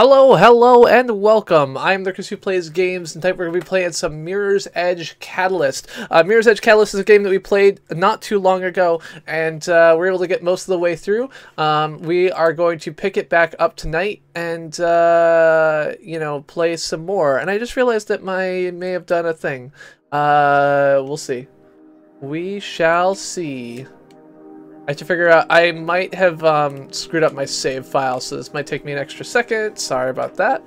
Hello, and welcome. I'm the Chris who plays games, and tonight we're going to be playing some Mirror's Edge Catalyst. Mirror's Edge Catalyst is a game that we played not too long ago, and we're able to get most of the way through. We are going to pick it back up tonight and, play some more. And I just realized that I may have done a thing. We'll see. We shall see. I have to figure out, I might have screwed up my save file, so this might take me an extra second. Sorry about that.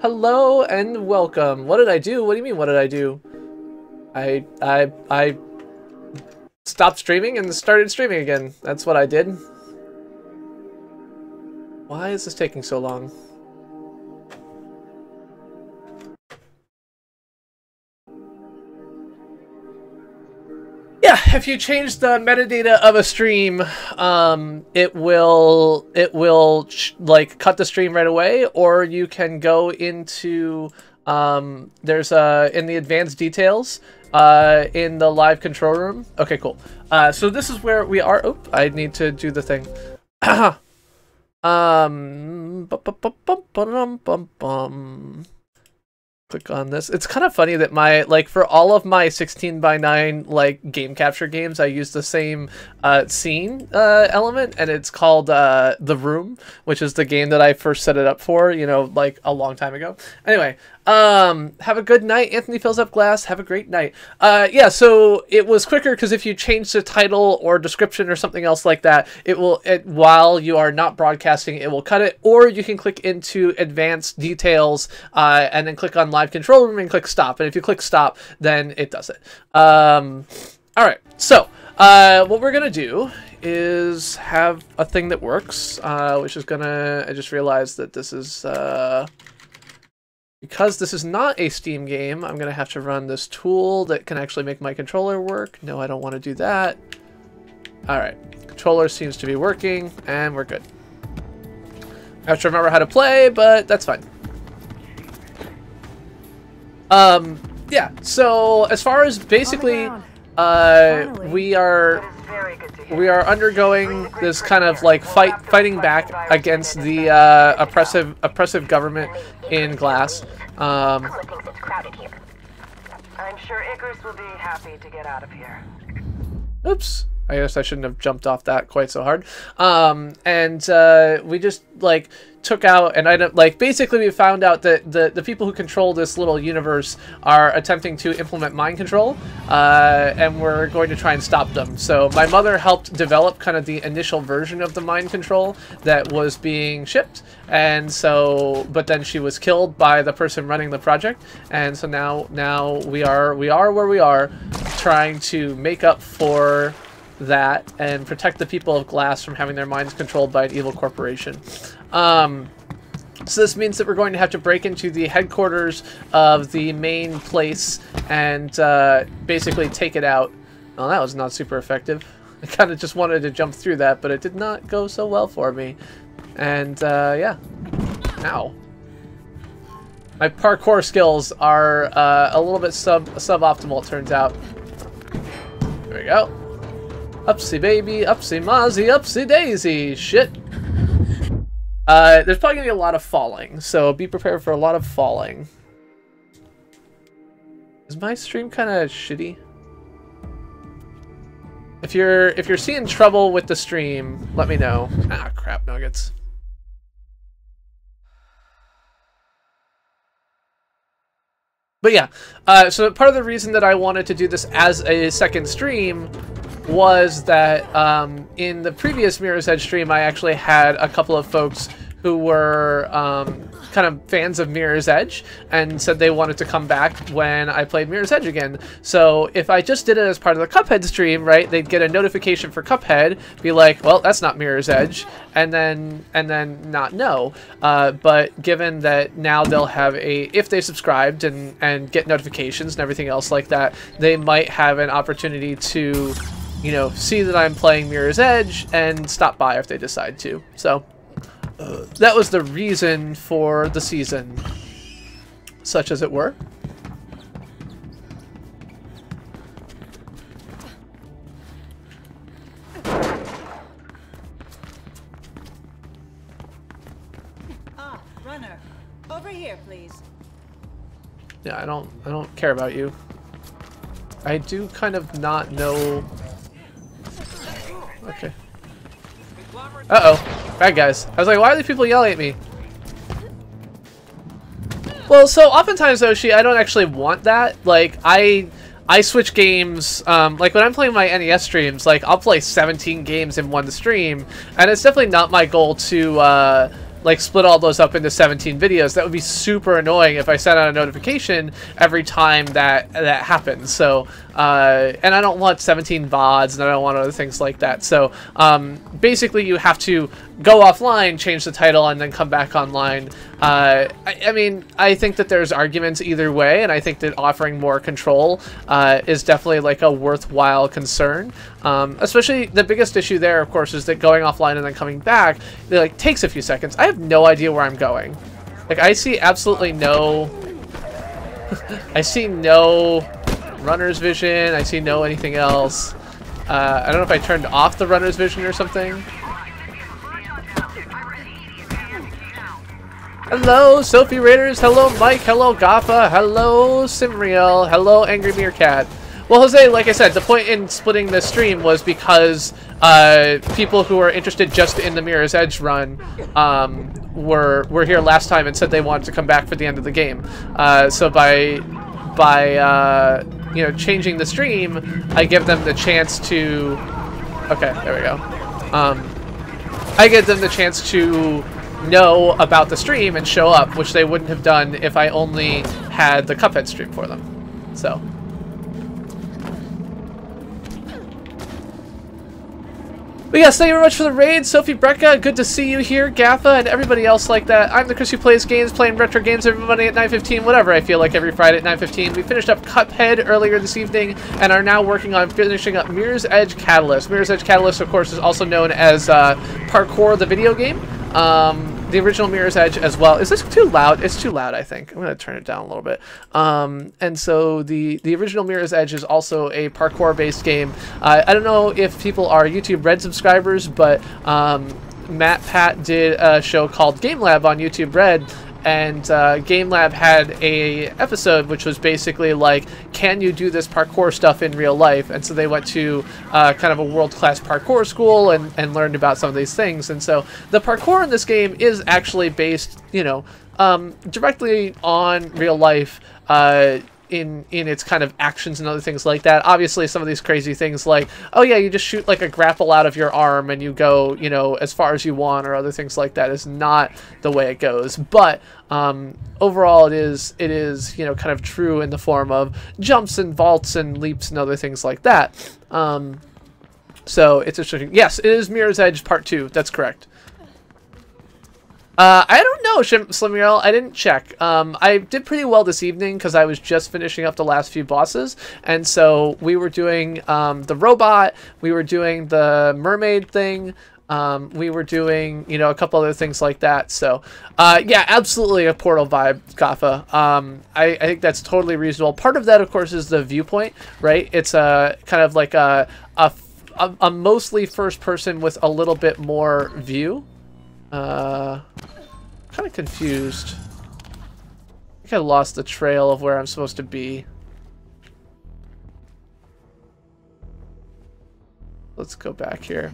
Hello and welcome. What did I do? What do you mean, what did I do? I stopped streaming and started streaming again. That's what I did. Why is this taking so long? Yeah, if you change the metadata of a stream, it will like cut the stream right away, or you can go into there's in the advanced details in the live control room. Okay, cool. So this is where we are. Oh, I need to do the thing. Click on this. It's kind of funny that for all of my 16:9 game capture games, I use the same scene element, and it's called The Room, which is the game that I first set it up for, a long time ago. Anyway, have a good night. Anthony fills up glass. Have a great night. Yeah, so it was quicker because if you change the title or description or something else like that, while you are not broadcasting, it will cut it, or you can click into advanced details and then click on live control room and click stop. And if you click stop, then it does it. All right, so what we're gonna do is have a thing that works, which is I just realized that this is because this is not a Steam game, I'm gonna have to run this tool that can actually make my controller work. No, I don't want to do that. All right, controller seems to be working, and we're good. I have to remember how to play, but that's fine. Yeah, so as far as basically we are undergoing this kind of fighting back against the oppressive government in Glass. I'm sure Icarus will be happy to get out of here. Oops. I guess I shouldn't have jumped off that quite so hard. We just took out, and basically we found out that the people who control this little universe are attempting to implement mind control, and we're going to try and stop them. So my mother helped develop kind of the initial version of the mind control that was being shipped, and so, but then she was killed by the person running the project, and so now we are where we are, trying to make up for that and protect the people of Glass from having their minds controlled by an evil corporation. So this means that we're going to have to break into the headquarters of the main place and basically take it out. Well, that was not super effective. I kind of just wanted to jump through that, but it did not go so well for me. And yeah. Ow. My parkour skills are a little bit suboptimal, it turns out. There we go. Upsy baby, upsy mozzie, upsy daisy. Shit. There's probably gonna be a lot of falling, so be prepared for a lot of falling. Is my stream kind of shitty? If you're seeing trouble with the stream, let me know. Ah, crap nuggets. But yeah, so part of the reason that I wanted to do this as a second stream was that in the previous Mirror's Edge stream, I actually had a couple of folks who were kind of fans of Mirror's Edge and said they wanted to come back when I played Mirror's Edge again. So if I just did it as part of the Cuphead stream, right, they'd get a notification for Cuphead, be like, well, that's not Mirror's Edge, and then not know. But given that now they'll have if they subscribed and get notifications and everything else like that, they might have an opportunity to, see that I'm playing Mirror's Edge and stop by if they decide to. So that was the reason for the season, such as it were. Runner, over here, please. Yeah, I don't care about you. I do kind of not know. Okay. Uh-oh. Bad guys. I was like, why are these people yelling at me? Well, so oftentimes, Oshi, I don't actually want that. Like, I switch games, like when I'm playing my NES streams, like I'll play 17 games in one stream, and it's definitely not my goal to like split all those up into 17 videos. That would be super annoying if I sent out a notification every time that happens. So, and I don't want 17 VODs, and I don't want other things like that. So, basically you have to go offline, change the title, and then come back online. I mean, I think that there's arguments either way, and I think that offering more control is definitely like a worthwhile concern. Especially the biggest issue there, of course, is that going offline and then coming back, it like takes a few seconds. I have no idea where I'm going. Like, I see absolutely no I see no runner's vision. I see no anything else. I don't know if I turned off the runner's vision or something. Hello, Sophie Raiders. Hello, Mike. Hello, Gaffa. Hello, Simriel. Hello, Angry Meerkat. Well, Jose, like I said, the point in splitting this stream was because people who are interested just in the Mirror's Edge run were here last time and said they wanted to come back for the end of the game. So by you know, changing the stream, I give them the chance to. Okay, there we go. I give them the chance to know about the stream and show up, which they wouldn't have done if I only had the Cuphead stream for them. So. But yes, thank you very much for the raid, Sophie Brecca. Good to see you here, Gaffa, and everybody else like that. I'm the Chris who plays games, playing retro games every Monday at 9:15, whatever I feel like every Friday at 9:15. We finished up Cuphead earlier this evening and are now working on finishing up Mirror's Edge Catalyst. Mirror's Edge Catalyst, of course, is also known as Parkour, the video game. The original Mirror's Edge as well. Is this too loud? It's too loud, I think. I'm going to turn it down a little bit. And so the original Mirror's Edge is also a parkour-based game. I don't know if people are YouTube Red subscribers, but Matt Pat did a show called Game Lab on YouTube Red, and Game Lab had a episode which was basically like, can you do this parkour stuff in real life? And so they went to kind of a world-class parkour school and learned about some of these things. And so the parkour in this game is actually based, you know, directly on real life in its kind of actions and other things like that. Obviously, some of these crazy things like, oh yeah, you just shoot like a grapple out of your arm and you go, you know, as far as you want, or other things like that is not the way it goes. But overall, it is, you know, kind of true in the form of jumps and vaults and leaps and other things like that. So it's interesting. Yes, it is Mirror's Edge Part 2. That's correct. I don't know, Slimuel. I didn't check. I did pretty well this evening because I was just finishing up the last few bosses, and so we were doing the robot, we were doing the mermaid thing, we were doing, you know, a couple other things like that. So, yeah, absolutely a Portal vibe, Gaffa. I think that's totally reasonable. Part of that, of course, is the viewpoint, right? It's a kind of like a mostly first person with a little bit more view. Kind of confused. I think I lost the trail of where I'm supposed to be. Let's go back here.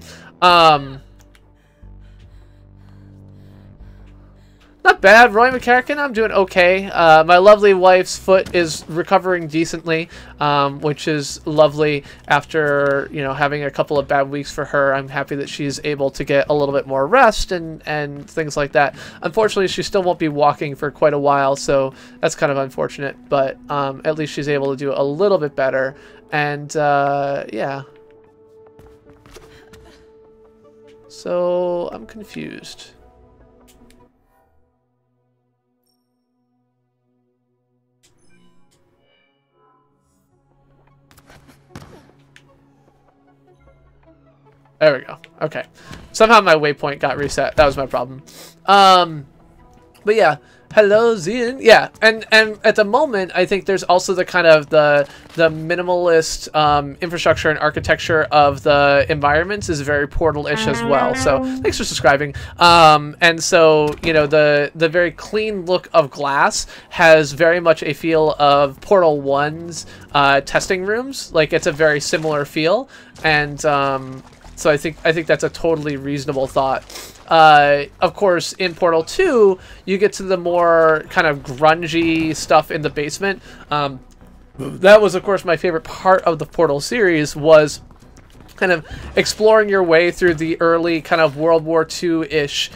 Not bad, Roy McCarrican. I'm doing okay. My lovely wife's foot is recovering decently, which is lovely after, you know, having a couple of bad weeks for her. I'm happy that she's able to get a little bit more rest and things like that. Unfortunately, she still won't be walking for quite a while, so that's kind of unfortunate. But at least she's able to do a little bit better. And yeah. So I'm confused. There we go. Okay. Somehow my waypoint got reset. That was my problem. But yeah, Hello, Zian. Yeah, and at the moment, I think there's also the kind of the minimalist infrastructure and architecture of the environments is very Portal-ish as well. So thanks for subscribing. And so you know the very clean look of glass has very much a feel of Portal 1's testing rooms. Like it's a very similar feel, and so I think that's a totally reasonable thought. Of course, in Portal 2, you get to the more kind of grungy stuff in the basement. That was, of course, my favorite part of the Portal series was kind of exploring your way through the early kind of World War II-ish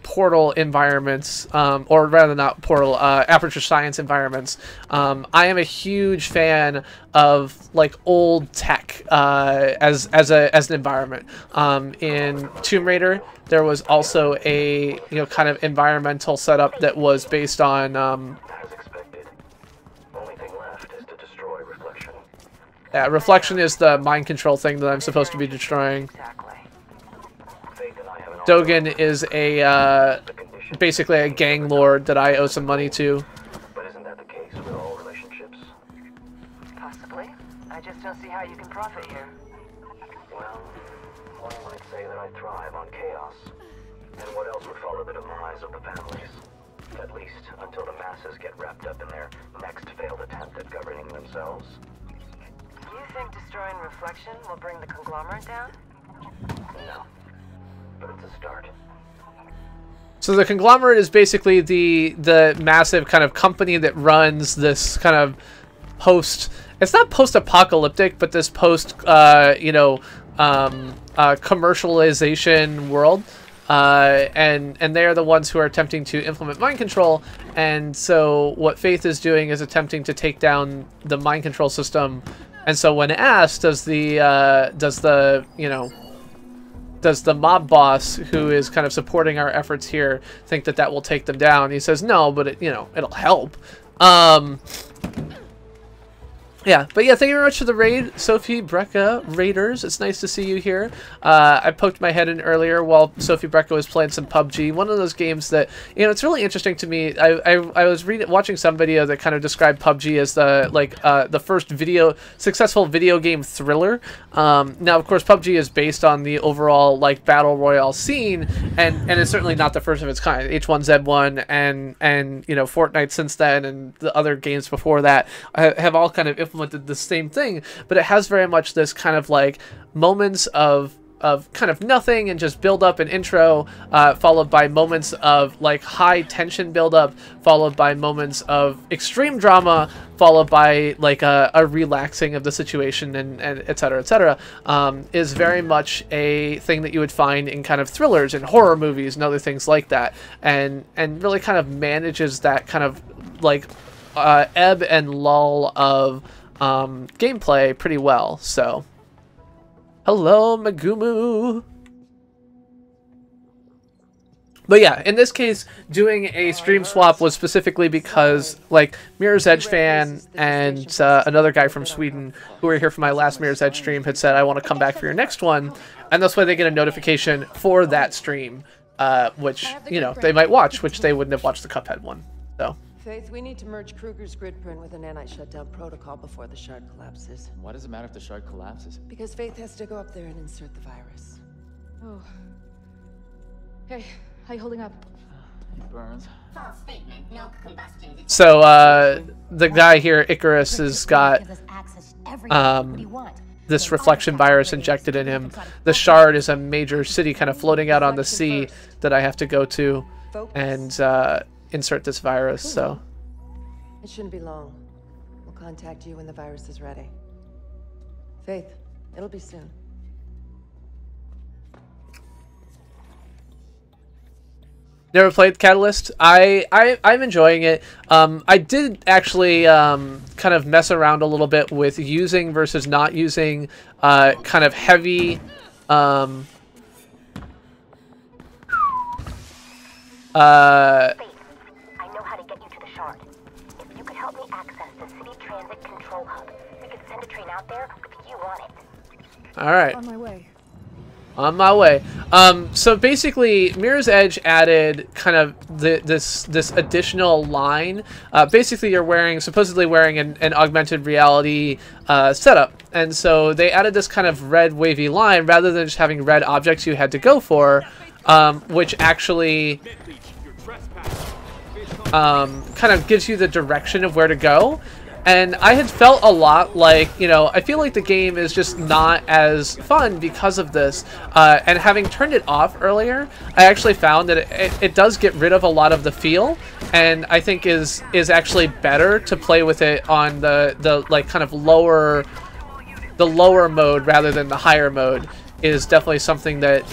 Portal environments, or rather not Portal, Aperture Science environments. I am a huge fan of like old tech as an environment. In Tomb Raider, there was also a kind of environmental setup that was based on. As expected, only thing left is to destroy Reflection. Yeah, Reflection is the mind control thing that I'm supposed to be destroying. Exactly. Dogen is a basically a gang lord that I owe some money to. But isn't that the case with all relationships? Possibly. I just don't see how you can profit here. Well, one might say that I thrive on chaos. And what else would follow the demise of the families? At least until the masses get wrapped up in their next failed attempt at governing themselves. You think destroying Reflection will bring the conglomerate down? No. But it's a start. So the conglomerate is basically the massive kind of company that runs this kind of it's not post-apocalyptic, but this commercialization world. And they are the ones who are attempting to implement mind control. And so what Faith is doing is attempting to take down the mind control system. And so when asked, does the mob boss who is kind of supporting our efforts here think that will take them down? He says no, but it'll help. Yeah, but yeah, thank you very much for the raid, Sophie Brecca Raiders. It's nice to see you here. I poked my head in earlier while Sophie Brecca was playing some PUBG. One of those games that, it's really interesting to me. I was watching some video that kind of described PUBG as the first successful video game thriller. Now, of course, PUBG is based on the overall battle royale scene, and it's certainly not the first of its kind. H1Z1 and Fortnite since then, and the other games before that have all kind of implemented the same thing, but it has very much this kind of moments of kind of nothing and just build up an intro, followed by moments of high tension build up, followed by moments of extreme drama, followed by a relaxing of the situation, and et cetera, is very much a thing that you would find in kind of thrillers and horror movies and other things like that, and really kind of manages that kind of ebb and lull of gameplay pretty well. So hello, Magumu. But yeah, in this case, doing a stream swap was specifically because Mirror's Edge fan and another guy from Sweden who were here for my last Mirror's Edge stream had said, I want to come back for your next one, and that's why they get a notification for that stream, which they might watch, which they wouldn't have watched the Cuphead one. So Faith, we need to merge Kruger's grid print with a nanite shutdown protocol before the shard collapses. Why does it matter if the shard collapses? Because Faith has to go up there and insert the virus. Oh. Hey, how you holding up? It burns. False statement. No combustion. So the guy here, Icarus, has got this reflection virus injected in him. The shard is a major city kind of floating out on the sea that I have to go to and insert this virus. So it shouldn't be long. We'll contact you when the virus is ready. Faith, it'll be soon. Never played Catalyst. I'm enjoying it. I did actually kind of mess around a little bit with using versus not using kind of heavy I know how to get you to the shard. If you could help me access the city transit control hub, we could send a train out there with you on it. All right. On my way. On my way. So basically, Mirror's Edge added kind of this additional line. Basically, you're supposedly wearing an augmented reality setup, and so they added this kind of red wavy line rather than just having red objects you had to go for, which actually kind of gives you the direction of where to go. And I had felt a lot like, you know, I feel like the game is just not as fun because of this. And having turned it off earlier, I actually found that it does get rid of a lot of the feel, and I think is actually better to play with it on the like kind of lower mode rather than the higher mode is definitely something that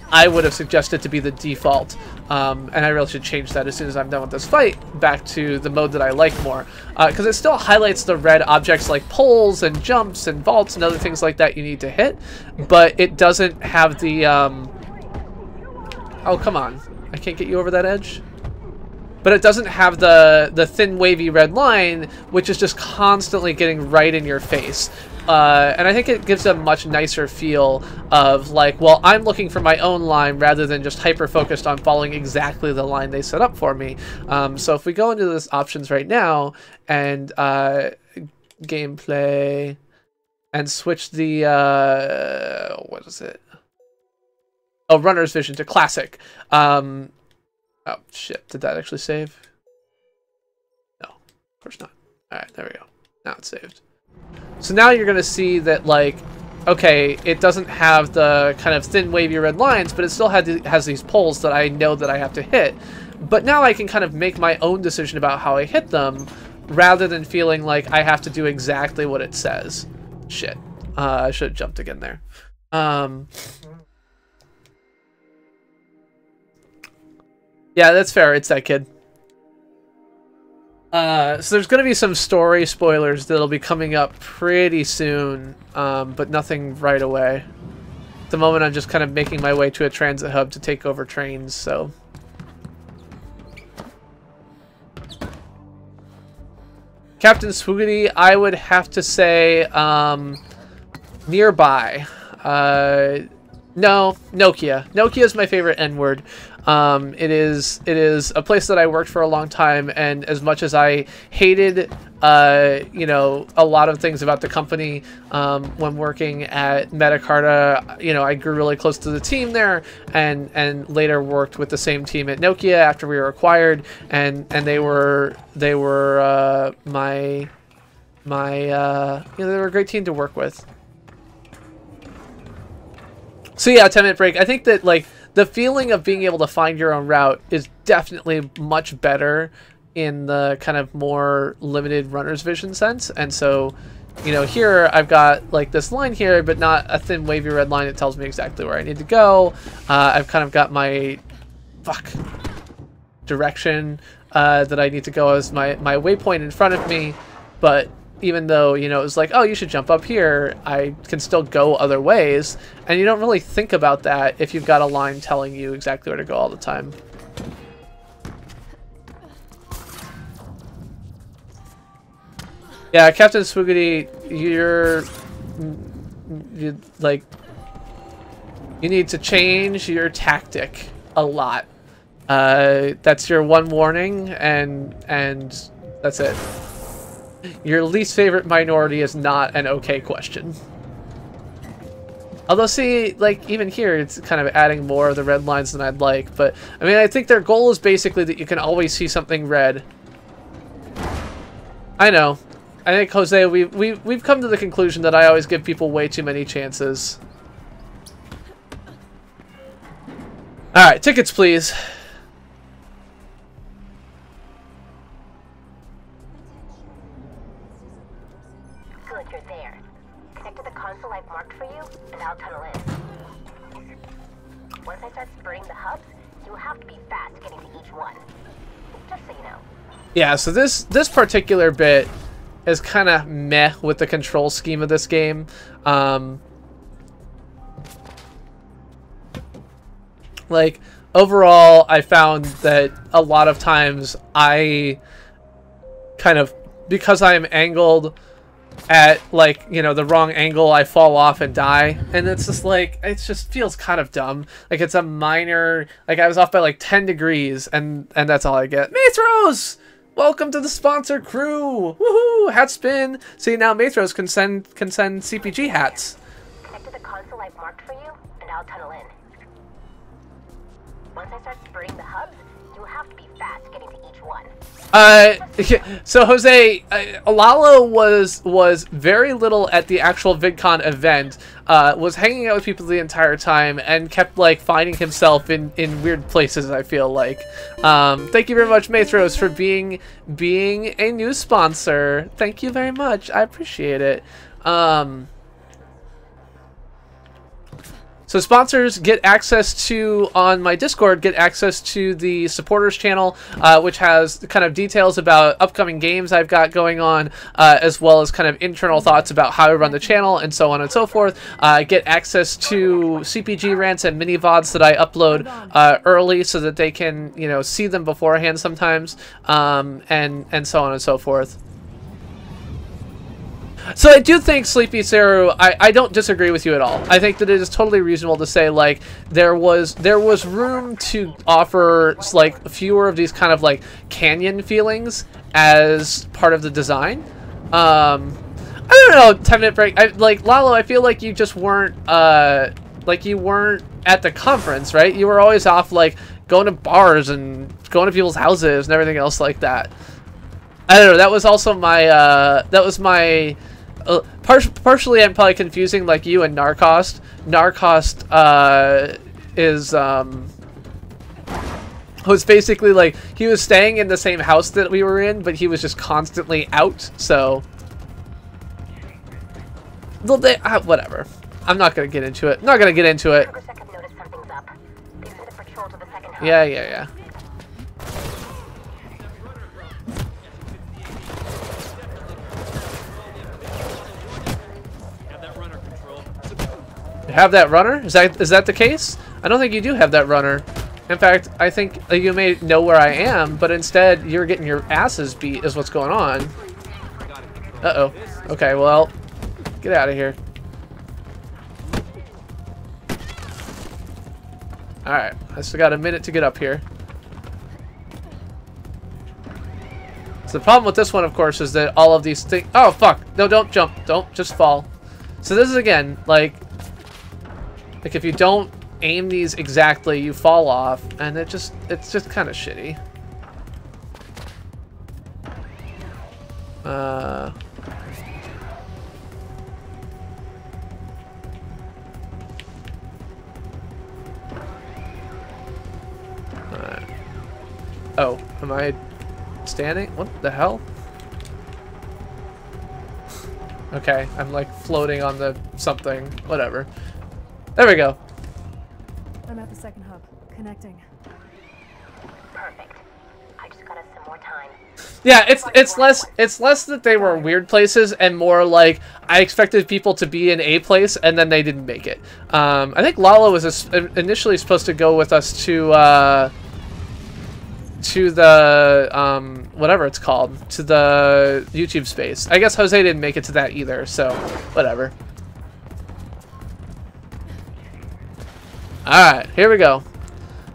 I would have suggested to be the default. And I really should change that as soon as I'm done with this fight back to the mode that I like more, because it still highlights the red objects like poles and jumps and vaults and other things like that you need to hit, but it doesn't have the oh, come on, I can't get you over that edge. But it doesn't have the thin wavy red line, which is just constantly getting right in your face. And I think it gives a much nicer feel of like, well, I'm looking for my own line rather than just hyper-focused on following exactly the line they set up for me. So if we go into this options right now and gameplay and switch the, what is it? Oh, runner's vision to classic. Oh, shit. Did that actually save? No, of course not. All right, there we go. Now it's saved. So now you're going to see that, like, okay, it doesn't have the kind of thin wavy red lines, but it still has these poles that I know that I have to hit. But now I can kind of make my own decision about how I hit them rather than feeling like I have to do exactly what it says. Shit. I should have jumped again there. Yeah, that's fair. It's that kid. So there's going to be some story spoilers that'll be coming up pretty soon, but nothing right away. At the moment, I'm just kind of making my way to a transit hub to take over trains, so... Captain Swoogity, I would have to say, nearby. No, Nokia. Nokia is my favorite N-word. It is a place that I worked for a long time, and as much as I hated, you know, a lot of things about the company when working at Metacarta, you know, I grew really close to the team there, and later worked with the same team at Nokia after we were acquired, and they were my you know, they were a great team to work with. So yeah, 10-minute break. I think that, like, the feeling of being able to find your own route is definitely much better in the kind of more limited runner's vision sense. And so, you know, here I've got like this line here, but not a thin wavy red line that tells me exactly where I need to go. I've kind of got my direction that I need to go as my waypoint in front of me, but even though, you know, it was like, oh, you should jump up here, I can still go other ways. And you don't really think about that if you've got a line telling you exactly where to go all the time. Yeah, Captain Swoogity, you need to change your tactic a lot. That's your one warning, and that's it. Your least favorite minority is not an okay question. Although, see, like, even here, it's kind of adding more of the red lines than I'd like. But, I mean, I think their goal is basically that you can always see something red. I know. I think, Jose, we've come to the conclusion that I always give people way too many chances. Alright, tickets, please. I've marked for you, and I'll tunnel in. Once I start spraying the hubs, you'll have to be fast getting to each one. Just so you know. Yeah, so this particular bit is kind of meh with the control scheme of this game. Like, overall, I found that a lot of times I kind of, because I am angled at like, you know, the wrong angle, I fall off and die, and it's just like, it just feels kind of dumb. Like it's a minor, like I was off by like 10 degrees and that's all I get. Mathros, welcome to the sponsor crew. Woohoo! Hat spin. See, now Mathros can send CPG hats. Connect to the console I've marked for you, and I'll tunnel in. Once I start spraying the hubs, you'll have to be fast getting to each one. So Jose, Lalo was very little at the actual VidCon event, was hanging out with people the entire time, and kept like finding himself in weird places, I feel like. Thank you very much, Mathros, for being a new sponsor. Thank you very much. I appreciate it. So sponsors get access to, on my Discord, get access to the supporters channel, which has kind of details about upcoming games I've got going on, as well as kind of internal thoughts about how I run the channel and so on and so forth. Get access to CPG rants and mini VODs that I upload early so that they can, you know, see them beforehand sometimes, and so on and so forth. So I do think, Sleepy Saru, I don't disagree with you at all. I think that it is totally reasonable to say, like, there was room to offer, like, fewer of these kind of, like, canyon feelings as part of the design. I don't know, 10-minute break. Like, Lalo, I feel like you just weren't, like, you weren't at the conference, right? You were always off, like, going to bars and going to people's houses and everything else like that. I don't know, that was also my, partially I'm probably confusing like you and Narcost. Narcost was basically like, he was staying in the same house that we were in, but he was just constantly out, so whatever. I'm not gonna get into it. Yeah. Have that runner? Is that the case? I don't think you do have that runner. In fact, I think you may know where I am, but instead you're getting your asses beat is what's going on. Uh-oh. Okay, well, get out of here. Alright, I still got a minute to get up here. So the problem with this one, of course, is that all of these things... Oh, fuck! No, don't jump. Don't, just fall. So this is, again, like if you don't aim these exactly, you fall off, and it's just kind of shitty. Alright. Oh, am I standing? What the hell? Okay, I'm like floating on the something. Whatever. There we go. I'm at the second hub. Connecting. Perfect. I just got us some more time. Yeah, it's less that they were weird places and more like I expected people to be in a place and then they didn't make it. I think Lalo was initially supposed to go with us to the whatever it's called, to the YouTube space. I guess Jose didn't make it to that either, so whatever. Alright, here we go.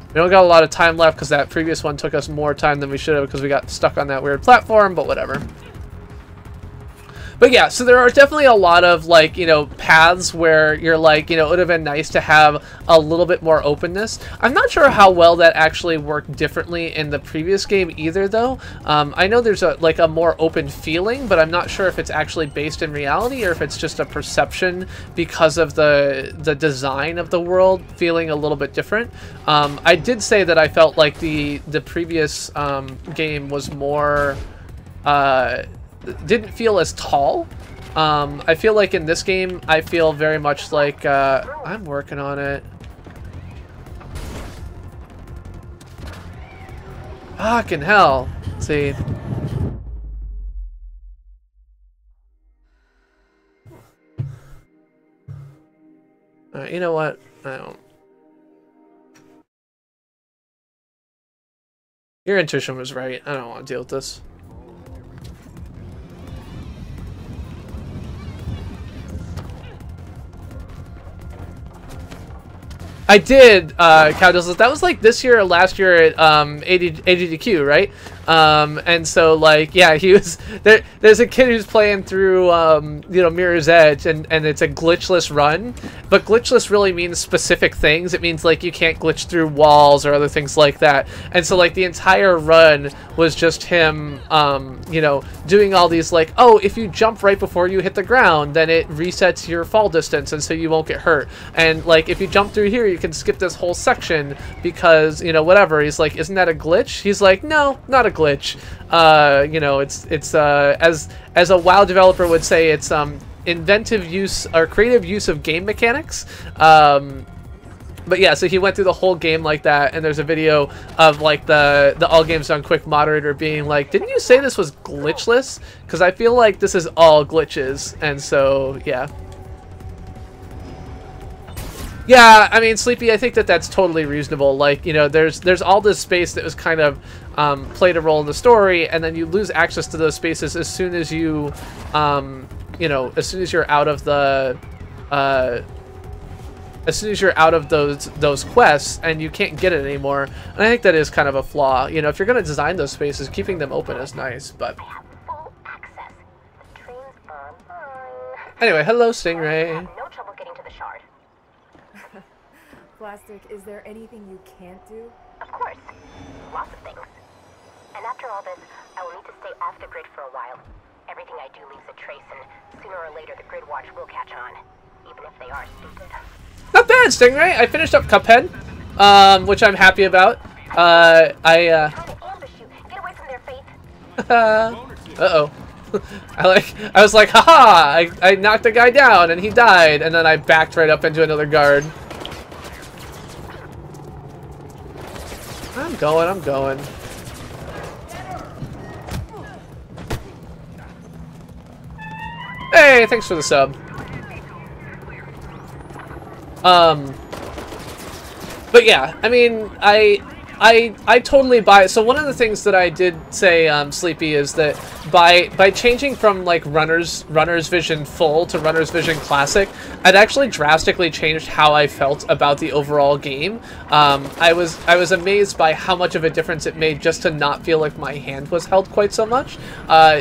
We don't got a lot of time left because that previous one took us more time than we should have because we got stuck on that weird platform, but whatever. But yeah, so there are definitely a lot of, like, you know, paths where you're like, you know, it would have been nice to have a little bit more openness. I'm not sure how well that actually worked differently in the previous game either, though. I know there's a more open feeling, but I'm not sure if it's actually based in reality or if it's just a perception because of the design of the world feeling a little bit different. I did say that I felt like the previous game was more... didn't feel as tall. I feel like in this game, I feel very much like, I'm working on it. Fucking hell. Let's see. Alright, you know what? I don't. Your intuition was right. I don't want to deal with this. I did, Cowdizzle. That was like this year or last year at ADDQ, right? And so like, yeah, he was there. There's a kid who's playing through, you know, Mirror's Edge, and it's a glitchless run. But glitchless really means specific things. It means like you can't glitch through walls or other things like that. And so like the entire run was just him, you know, doing all these like, oh, if you jump right before you hit the ground, then it resets your fall distance, and so you won't get hurt. And like if you jump through here, you can skip this whole section because, you know, whatever. He's like, isn't that a glitch? He's like, no, not a glitch. You know, it's as a WoW developer would say, it's inventive use or creative use of game mechanics. But yeah, so he went through the whole game like that, and there's a video of like the All Games Done Quick moderator being like, didn't you say this was glitchless? Because I feel like this is all glitches. And so yeah. Yeah, I mean, Sleepy, I think that that's totally reasonable. Like, you know, there's all this space that was kind of played a role in the story, and then you lose access to those spaces as soon as you, you know, as soon as you're out of the, as soon as you're out of those quests, and you can't get it anymore. And I think that is kind of a flaw. You know, if you're going to design those spaces, keeping them open is nice, but... I have full access. The trains are mine. Anyway, hello, Stingray. No trouble getting to the shard. Plastic, is there anything you can't do? Of course. Lots of things. And after all this, I will need to stay off the grid for a while. Everything I do leaves a trace, and sooner or later the grid watch will catch on. Even if they are stupid. Not bad, Stingray. I finished up Cuphead, which I'm happy about. Trying to ambush you. Get away from their faith. Uh-oh. I was like, haha! I knocked a guy down and he died, and then I backed right up into another guard. I'm going. Hey, thanks for the sub. But yeah, I mean, I totally buy it. So one of the things that I did say, Sleepy, is that by changing from like Runner's Vision Full to Runner's Vision Classic, I'd actually drastically changed how I felt about the overall game. I was amazed by how much of a difference it made just to not feel like my hand was held quite so much,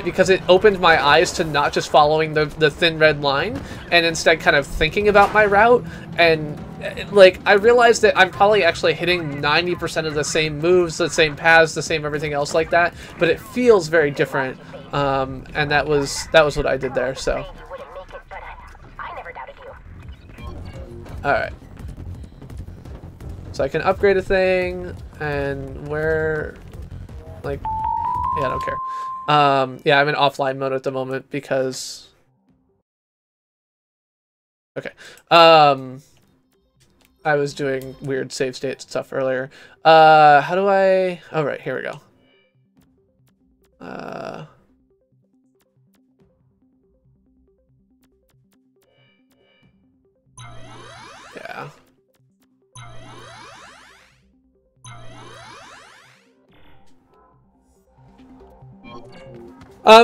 because it opened my eyes to not just following the thin red line, and instead kind of thinking about my route. And like, I realized that I'm probably actually hitting 90% of the same moves, the same paths, the same everything else like that, but it feels very different. And that was what I did there. So, You wouldn't make it, but I never doubted you. all right. So I can upgrade a thing, and where, like, yeah, I don't care. Yeah, I'm in offline mode at the moment because. Okay. I was doing weird save state stuff earlier. How do I... Oh, right, here we go. Yeah.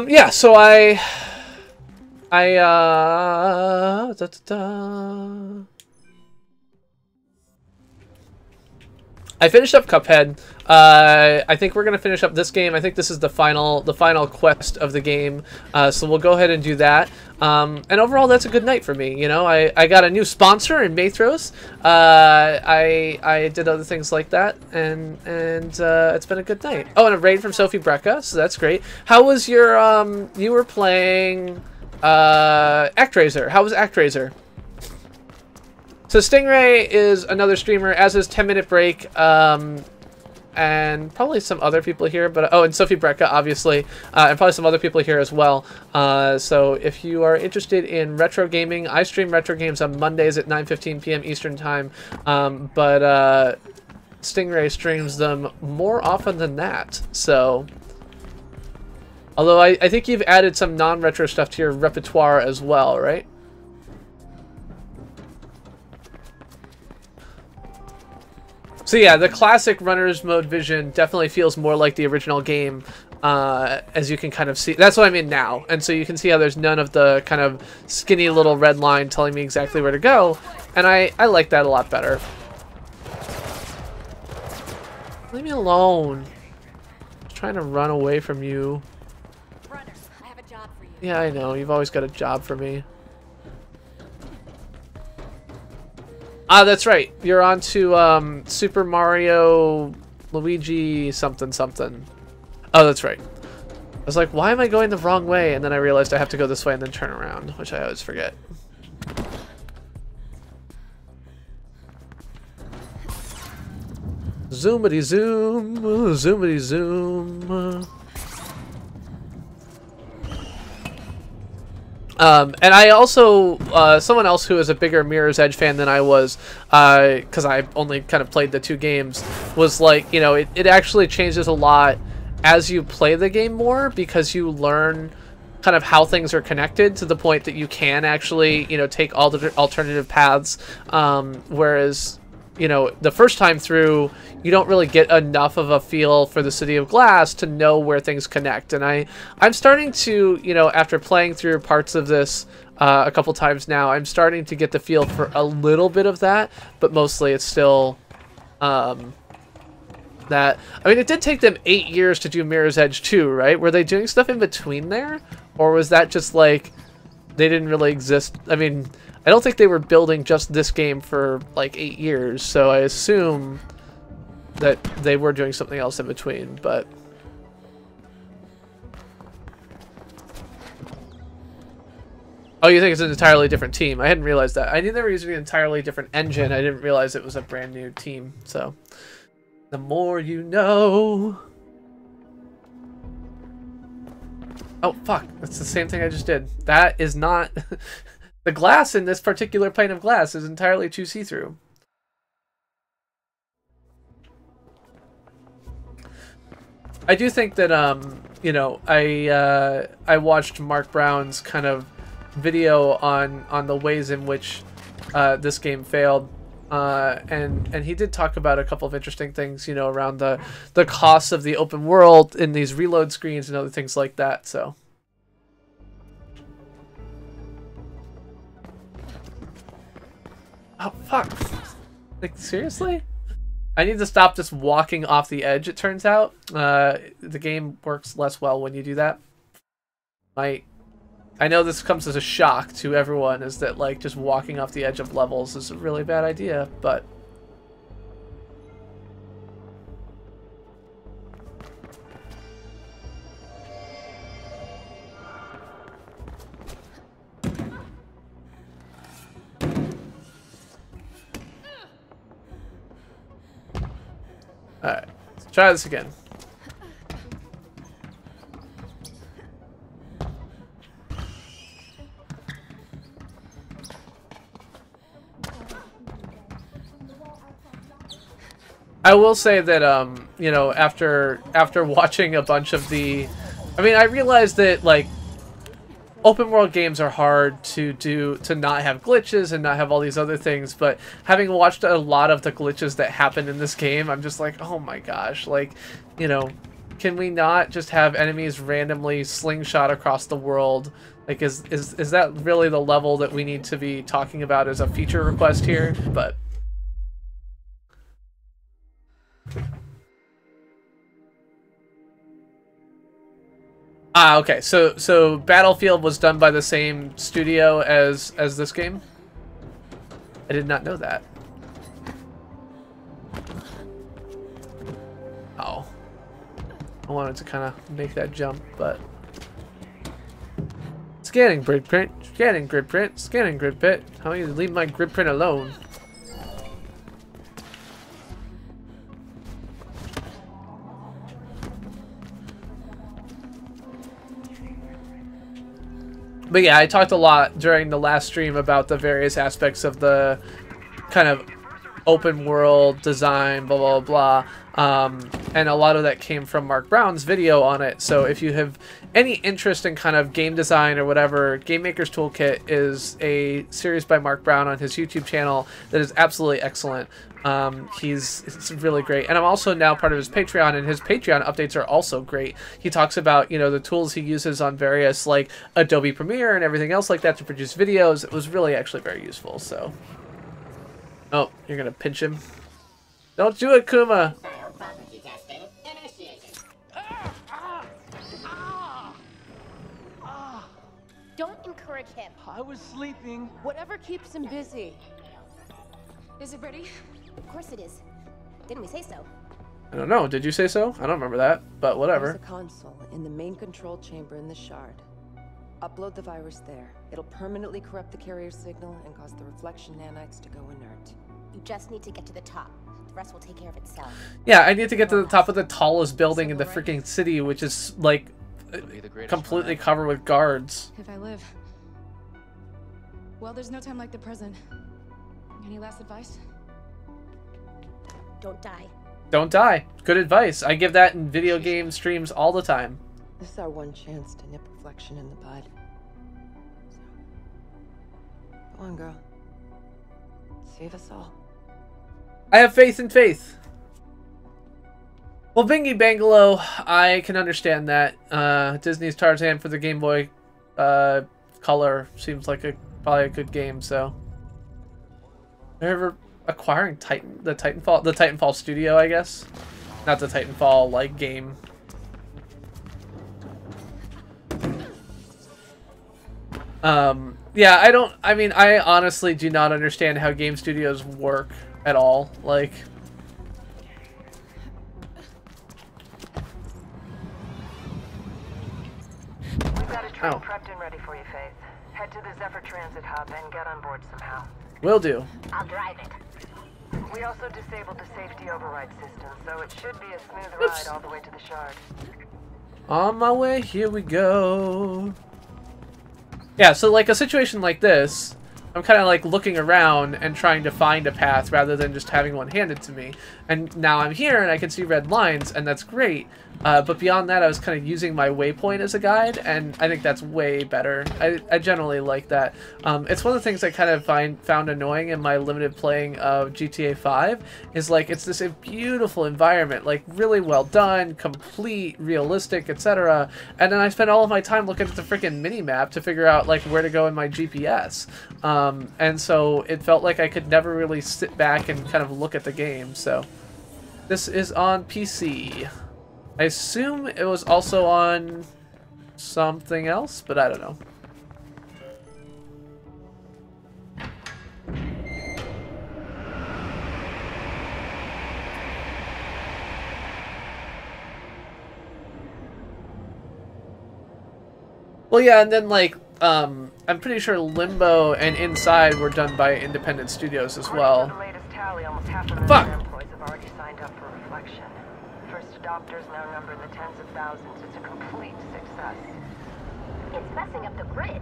Yeah, so I finished up Cuphead. I think we're gonna finish up this game. I think this is the final quest of the game. So we'll go ahead and do that. And overall, that's a good night for me. You know, I got a new sponsor in Mathros. I did other things like that, and it's been a good night. Oh, and a raid from Sophie Brecca, so that's great. How was your you were playing ActRaiser? How was ActRaiser? So Stingray is another streamer, as is 10 Minute Break, and probably some other people here, but oh, and Sophie Brecca, obviously, and probably some other people here as well. So if you are interested in retro gaming, I stream retro games on Mondays at 9:15 p.m. Eastern Time, but Stingray streams them more often than that. So, although I think you've added some non-retro stuff to your repertoire as well, right? So yeah, the classic Runner's Mode Vision definitely feels more like the original game, as you can kind of see. That's what I'm in now, and so you can see how there's none of the kind of skinny little red line telling me exactly where to go, and I like that a lot better. Leave me alone. I'm trying to run away from you. Runner, I have a job for you. Yeah, I know. You've always got a job for me. Ah, that's right. You're on to Super Mario Luigi something something. Oh, that's right. I was like, why am I going the wrong way? And then I realized I have to go this way and then turn around, which I always forget. Zoomity zoom, zoomity zoom. And I also, someone else who is a bigger Mirror's Edge fan than I was, because I only kind of played the 2 games, was like, you know, it actually changes a lot as you play the game more, because you learn kind of how things are connected to the point that you can actually, you know, take all the alternative paths, whereas, you know, the first time through, you don't really get enough of a feel for the City of Glass to know where things connect. And I'm starting to, you know, after playing through parts of this a couple times now, I'm starting to get the feel for a little bit of that, but mostly it's still that. I mean, it did take them 8 years to do Mirror's Edge 2, right? Were they doing stuff in between there? Or was that just like they didn't really exist? I mean, I don't think they were building just this game for like 8 years, so I assume that they were doing something else in between, but... Oh, you think it's an entirely different team? I hadn't realized that. I knew they were using an entirely different engine. I didn't realize it was a brand new team, so... The more you know... Oh, fuck. That's the same thing I just did. That is not... The glass in this particular pane of glass is entirely too see-through. I do think that, you know, I watched Mark Brown's kind of video on the ways in which this game failed. And he did talk about a couple of interesting things, you know, around the costs of the open world in these reload screens and other things like that, so... Oh, fuck. Like, seriously? I need to stop just walking off the edge, it turns out. The game works less well when you do that. I know this comes as a shock to everyone, is that, like, just walking off the edge of levels is a really bad idea, but... Alright, let's try this again. I will say that, you know, after watching a bunch of the... I mean, I realized that, like, open world games are hard to not have glitches and not have all these other things, but having watched a lot of the glitches that happen in this game, I'm just like, oh my gosh, like, you know, can we not just have enemies randomly slingshot across the world? Like, is that really the level that we need to be talking about as a feature request here? But... Ah, okay. So Battlefield was done by the same studio as this game? I did not know that. Oh. I wanted to kind of make that jump, but... Scanning grid print, scanning grid print, scanning grid print. How about you leave my grid print alone? But yeah, I talked a lot during the last stream about the various aspects of the kind of open world design, blah, blah, blah. And a lot of that came from Mark Brown's video on it. So if you have any interest in kind of game design or whatever, Game Maker's Toolkit is a series by Mark Brown on his YouTube channel that is absolutely excellent. It's really great. And I'm also now part of his Patreon, and his Patreon updates are also great. He talks about, you know, the tools he uses on various, like, Adobe Premiere and everything else like that to produce videos. It was really actually very useful, so... Oh, you're gonna pinch him? Don't do it, Kuma! anything. Whatever keeps him busy. Is it ready? Of course it is. Didn't we say so? I don't know. Did you say so? I don't remember that, but There's whatever. a console in the main control chamber in the shard. Upload the virus there. It'll permanently corrupt the carrier signal and cause the reflection nanites to go inert. You just need to get to the top. The rest will take care of itself. Yeah, I need to get to the top of the tallest building in the freaking city, which is like It'll be the greatest completely run ever. covered with guards. If I live. Well, there's no time like the present. Any last advice? Don't die. Don't die. Good advice. I give that in video game streams all the time. This is our one chance to nip reflection in the bud. So, go on, girl. Save us all. I have faith in faith. Well, Bingy Bangalow, I can understand that. Disney's Tarzan for the Game Boy Color seems like probably a good game, so. They're ever acquiring the Titanfall studio, I guess. Not the Titanfall like game. Yeah, I honestly do not understand how game studios work at all. Like, We've got a train prepped and ready for you, Faith. Head to the Zephyr Transit Hub and get on board somehow. will do. I'll drive it. We also disabled the safety override system, so it should be a smooth ride all the way to the Shard. On my way, here we go. Yeah, so like a situation like this, I'm kind of like looking around and trying to find a path rather than just having one handed to me. And now I'm here and I can see red lines, and that's great. But beyond that, I was kind of using my waypoint as a guide, and I think that's way better. I generally like that. It's one of the things I kind of found annoying in my limited playing of GTA 5, is like it's this beautiful environment, like really well done, complete, realistic, etc. And then I spend all of my time looking at the freaking mini-map to figure out like where to go in my GPS. And so it felt like I could never really sit back and kind of look at the game. So this is on PC. I assume it was also on something else, but I don't know. Well, yeah, and then like I'm pretty sure Limbo and Inside were done by independent studios as well. The latest tally, almost half a million Fuck. employees have already signed up for Reflection. First adopters now number in the tens of thousands. It's a complete success. It's messing up the grid.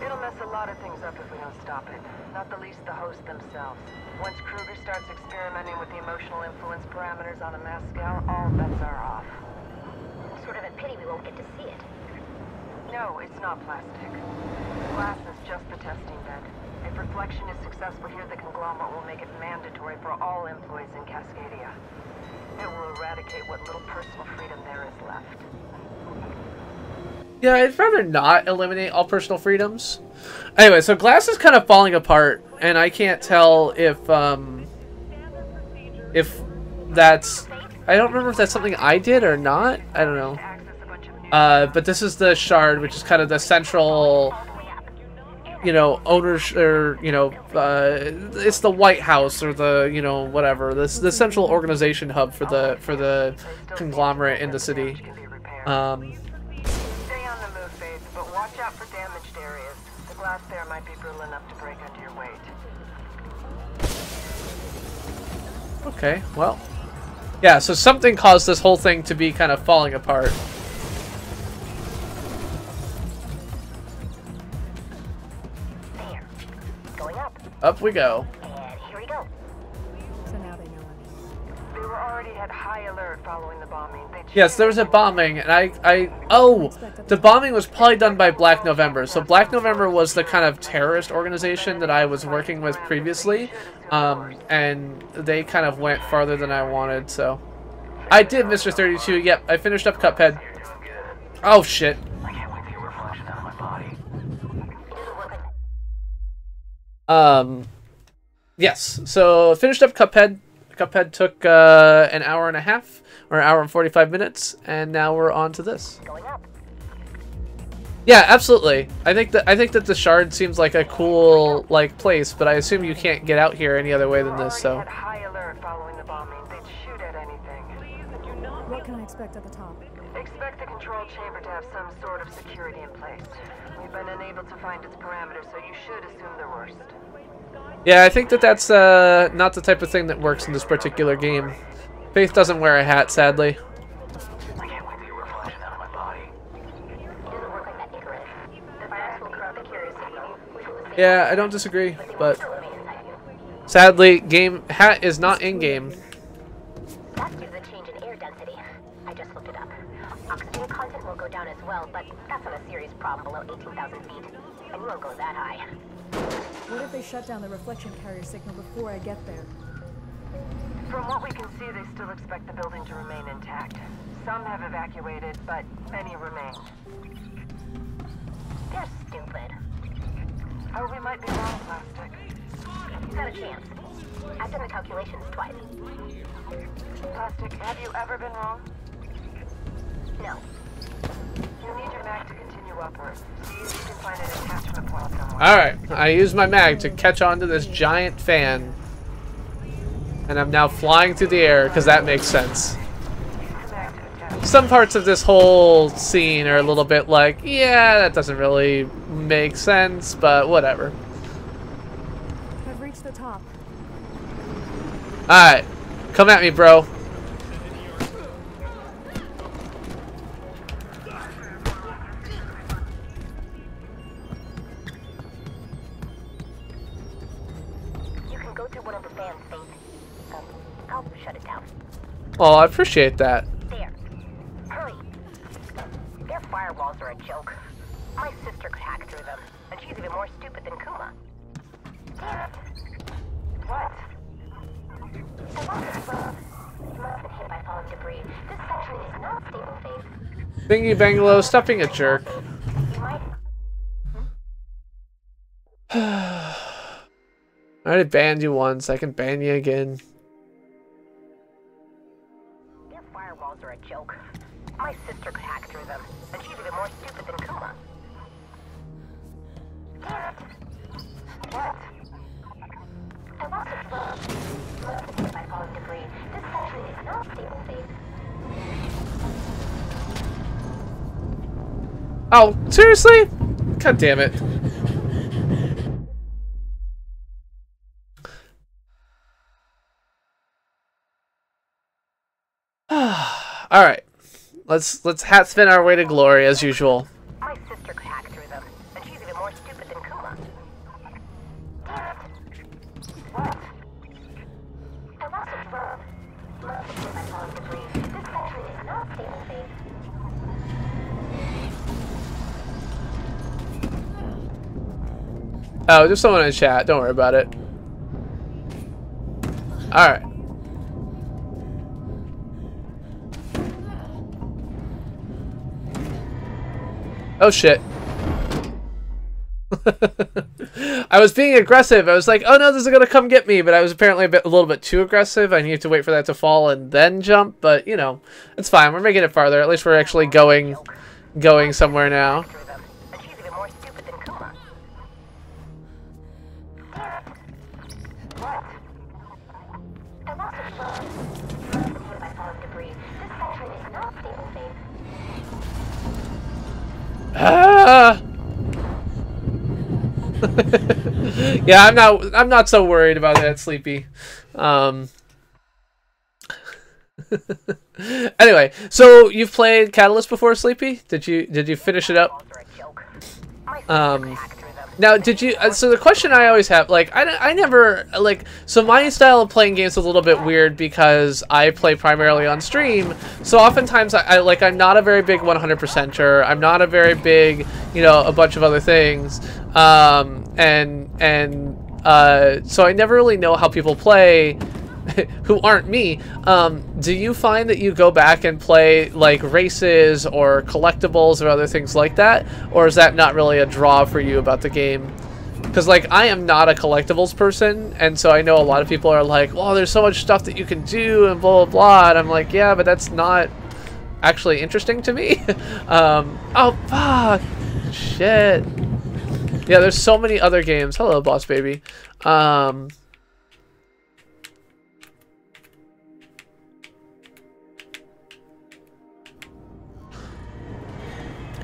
It'll mess a lot of things up if we don't stop it. Not the least the hosts themselves. Once Kruger starts experimenting with the emotional influence parameters on a mass scale, all bets are off. Sort of a pity we won't get to see it. No, it's not plastic. Glass is just the testing bed. If Reflection is successful here, the conglomerate will make it mandatory for all employees in Cascadia. It will eradicate what little personal freedom there is left. Yeah, I'd rather not eliminate all personal freedoms. Anyway, so Glass is kind of falling apart, and I can't tell if that's... I don't remember if that's something I did or not. I don't know. But this is the Shard, which is kind of the central, you know, owners, or, you know, it's the White House, or the, you know, whatever, the central organization hub for the conglomerate in the city. Stay on the move, Faith, but watch out for damaged areas. The glass there might be brittle enough to break under your weight. Okay, well, yeah, so something caused this whole thing to be kind of falling apart. There. Going up. Up we go. And here we go. So now they know They were already at high alert following the bombing. Yes, there was a bombing, and oh, the bombing was probably done by Black November. So Black November was the kind of terrorist organization that I was working with previously, and they kind of went farther than I wanted, so. I did, Mr. 32, yep, I finished up Cuphead. Oh, shit. I can't wait to get Reflection out of my body. Yes, so finished up Cuphead. Cuphead took an hour and a half, or an hour and 45 minutes, and now we're on to this. Going up. Yeah, absolutely. I think that the shard seems like a cool like place, but I assume you can't get out here any other way than this. So. At high alert following the bombing. They'd shoot at anything. What can I expect at the top? Expect the control chamber to have some sort of security in place. We've been unable to find its parameters, so you should assume the worst. Yeah, I think that that's not the type of thing that works in this particular game. Faith doesn't wear a hat, sadly. I can't wait to get reflection out of my body. It doesn't work like that, Icarus. The virus will corrupt the carrier signal, which will disable Yeah, I don't disagree, but they will but still remain inside you. sadly, game hat is not in game. That's due to the change in air density. I just looked it up. Oxygen content will go down as well, but that's not a serious problem below 18,000 feet. And you won't go that high. What if they shut down the reflection carrier signal before I get there? From what we can see, they still expect the building to remain intact. Some have evacuated, but many remain. They're stupid. Oh, we might be wrong, Plastic. You got a chance. I've done the calculations twice. Plastic, have you ever been wrong? No. You'll need your mag to continue upward. See if you can find an attachment point somewhere. Alright, I use my mag to catch onto this giant fan. And I'm now flying through the air, because that makes sense. Mag to attach. Some parts of this whole scene are a little bit like, yeah, that doesn't really make sense, but whatever. I've reached the top. Alright, come at me, bro. You can go through one of the fans, Faith. I'll shut it down. Oh, I appreciate that. There. Hurry. Their firewalls are a joke. My sister could hack through them, and she's even more stupid than Kuma. Damn it. What? The lock is closed. You must have been hit by falling debris. This section is not stable, Faith. Bingy Bangalow, stop being a jerk. You might... I already banned you once, I can ban you again. Their firewalls are a joke. My sister could hack through them, and she's even more stupid than Kuma. Damn it. What? I lost a phone. You must have been hit by falling debris. This section is not stable, Faith. Oh, seriously? God damn it. Alright. Let's hat spin our way to glory as usual. My sister could hack through them, and she's even more stupid than Kuma. Damn it. What? I lost a phone. You must have been hit by falling debris. This section is not stable, Faith. Oh, just someone in chat. Don't worry about it. Alright. Oh shit. I was being aggressive. I was like, oh no, this is gonna come get me, but I was apparently a little bit too aggressive. I needed to wait for that to fall and then jump, but you know, it's fine. We're making it farther. At least we're actually going somewhere now. Through them, and she's even more stupid than Kuma. Damn it. What? I lost a phone. You must have been hit by falling debris. This section is not stable, Faith. Ah! Yeah, I'm not so worried about that, Sleepy. Anyway, so you've played Catalyst before, Sleepy? Did you finish it up? Now, did you? So the question I always have, like, I never like. So my style of playing games is a little bit weird because I play primarily on stream. So oftentimes I'm not a very big 100%er. I'm not a very big, you know, a bunch of other things. So I never really know how people play who aren't me. Do you find that you go back and play like races or collectibles or other things like that, or is that not really a draw for you about the game? Because like I am not a collectibles person, and so I know a lot of people are like, well, there's so much stuff that you can do and blah blah blah, and I'm like, yeah, but that's not actually interesting to me. Oh fuck, shit. Yeah, there's so many other games. Hello, boss baby.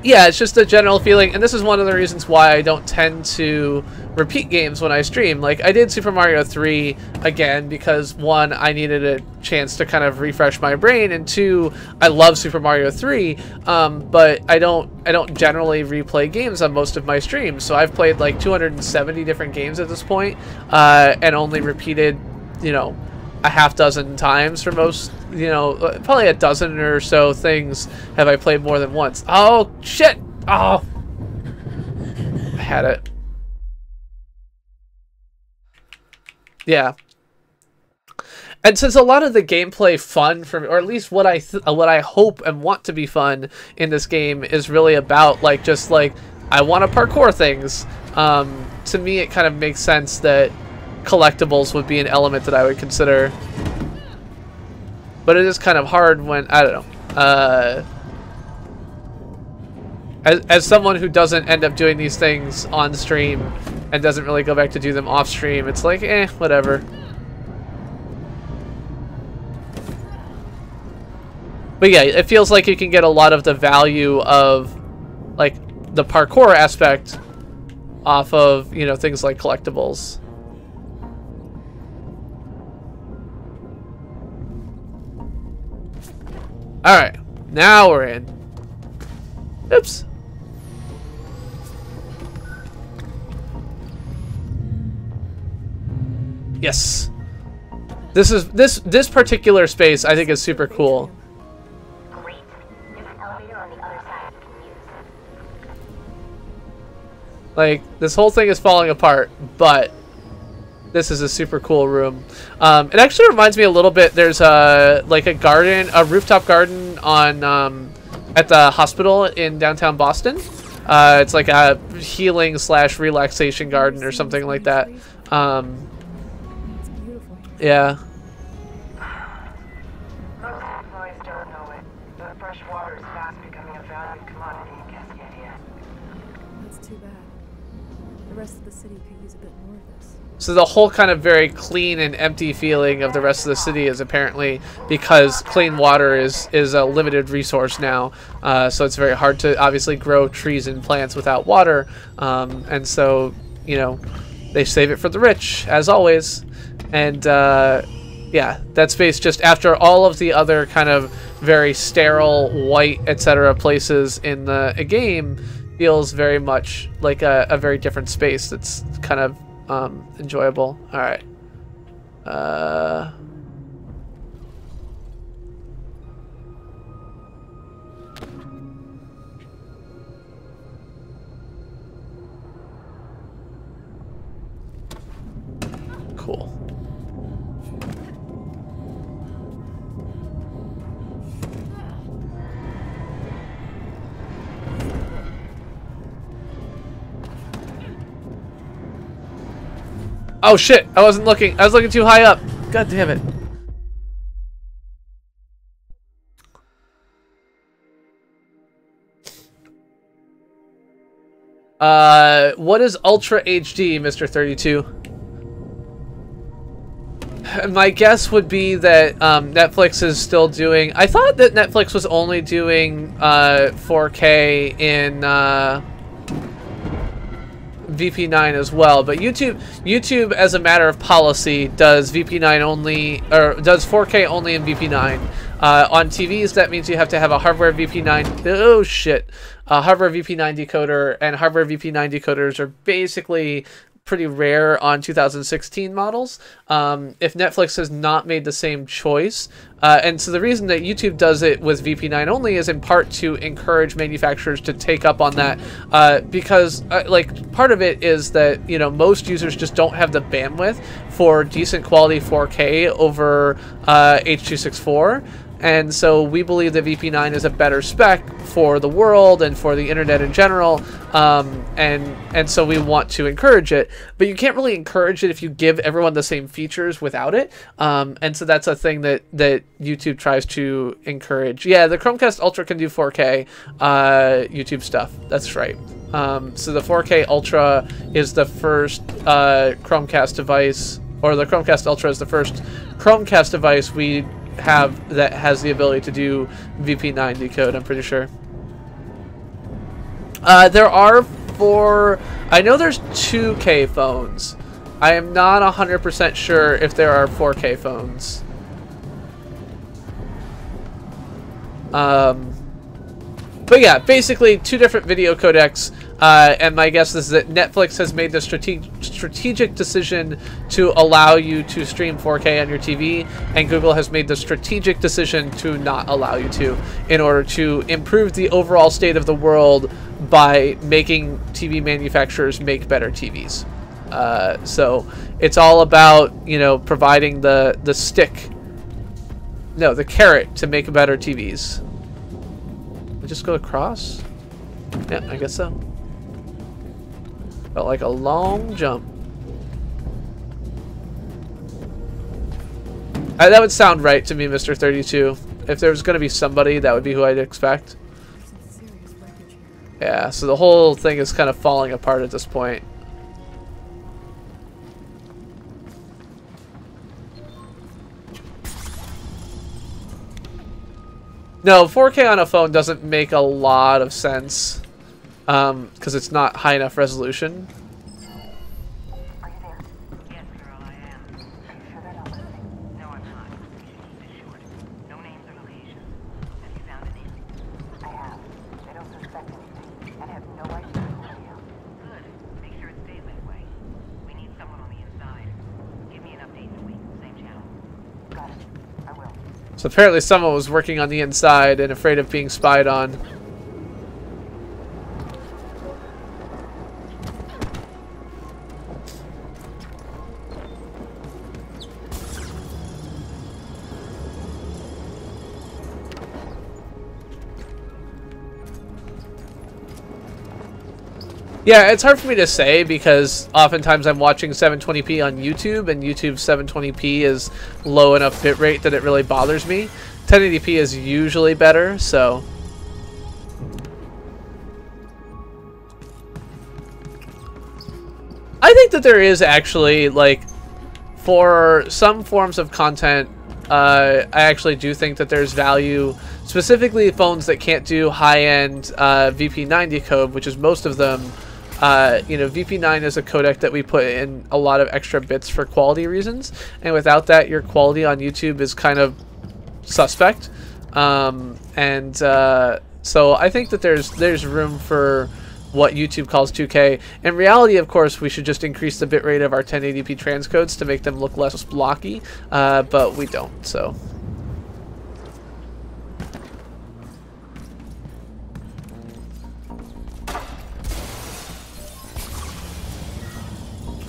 Yeah, it's just a general feeling, and this is one of the reasons why I don't tend to repeat games when I stream. Like, I did Super Mario 3 again because, one, I needed a chance to kind of refresh my brain, and two, I love Super Mario 3, but I don't generally replay games on most of my streams. So I've played like 270 different games at this point, and only repeated, you know, a half dozen times for most, you know, probably a dozen or so things have I played more than once. Oh, shit! Oh! I had it. Yeah. And since a lot of the gameplay fun for me, or at least what I hope and want to be fun in this game is really about, like, just, like, I want to parkour things, to me it kind of makes sense that collectibles would be an element that I would consider. But it is kind of hard when, I don't know, as someone who doesn't end up doing these things on stream and doesn't really go back to do them off stream, it's like, eh, whatever. But yeah, it feels like you can get a lot of the value of, like, the parkour aspect off of, you know, things like collectibles. Alright, now we're in. Oops. Yes. This particular space I think is super cool. Great. There's an elevator on the other side you can use. Like, this whole thing is falling apart, but this is a super cool room. It actually reminds me a little bit. There's like a garden, a rooftop garden on at the hospital in downtown Boston. It's like a healing / relaxation garden or something like that. Yeah. Most employees don't know it, but fresh water is fast becoming a valued commodity in Cascadia. That's too bad. The rest of the city could use a bit more of this. So the whole kind of very clean and empty feeling of the rest of the city is apparently because clean water is a limited resource now. So it's very hard to obviously grow trees and plants without water. And so, you know, they save it for the rich, as always. And yeah, that space, just after all of the other kind of very sterile, white, etc. places in the game, feels very much like a very different space that's kind of enjoyable. All right. Cool. Oh shit, I wasn't looking. I was looking too high up. God damn it. What is Ultra HD, Mr. 32? My guess would be that Netflix is still doing... I thought that Netflix was only doing 4K in VP9 as well, but YouTube as a matter of policy does VP9 only, or does 4K only in VP9. On TVs, that means you have to have a hardware VP9. Oh shit, a hardware VP9 decoder, and hardware VP9 decoders are basically pretty rare on 2016 models. If Netflix has not made the same choice, and so the reason that YouTube does it with VP9 only is in part to encourage manufacturers to take up on that, because like part of it is that, you know, most users just don't have the bandwidth for decent quality 4K over H.264. And so we believe that VP9 is a better spec for the world and for the internet in general, and so we want to encourage it. But you can't really encourage it if you give everyone the same features without it, and so that's a thing that YouTube tries to encourage. Yeah, the Chromecast Ultra can do 4K YouTube stuff. That's right. So the 4K Ultra is the first Chromecast device, or the Chromecast Ultra is the first Chromecast device we have that has the ability to do VP9 decode, I'm pretty sure. There are 4... I know there's 2K phones. I am not 100% sure if there are 4K phones. But yeah, basically 2 different video codecs, and my guess is that Netflix has made the strategic decision to allow you to stream 4K on your TV, and Google has made the strategic decision to not allow you to, in order to improve the overall state of the world by making TV manufacturers make better TVs. So it's all about, you know, providing the stick, no, the carrot to make better TVs. Just go across? Yeah, I guess so. Felt like a long jump. That would sound right to me, Mr. 32. If there was going to be somebody, that would be who I'd expect. Yeah, so the whole thing is kind of falling apart at this point. No, 4K on a phone doesn't make a lot of sense, because it's not high enough resolution. Are you there? Yes, girl, I am. Are you sure they're not listening? No, I'm not. Keep it short. No names or locations. Have you found any? I have. They don't suspect anything, and have no idea who I am. Good. Make sure it stays that way. We need someone on the inside. Give me an update in a week. Same channel. Got it. I will. So apparently someone was working on the inside and afraid of being spied on. Yeah, it's hard for me to say because oftentimes I'm watching 720p on YouTube, and YouTube's 720p is low enough bitrate that it really bothers me. 1080p is usually better, so... I think that there is actually, like, for some forms of content, I actually do think that there's value, specifically phones that can't do high-end VP9 decode, which is most of them. You know, VP9 is a codec that we put in a lot of extra bits for quality reasons, and without that, your quality on YouTube is kind of suspect. So I think that there's room for what YouTube calls 2K. In reality, of course, we should just increase the bitrate of our 1080p transcodes to make them look less blocky, but we don't, so...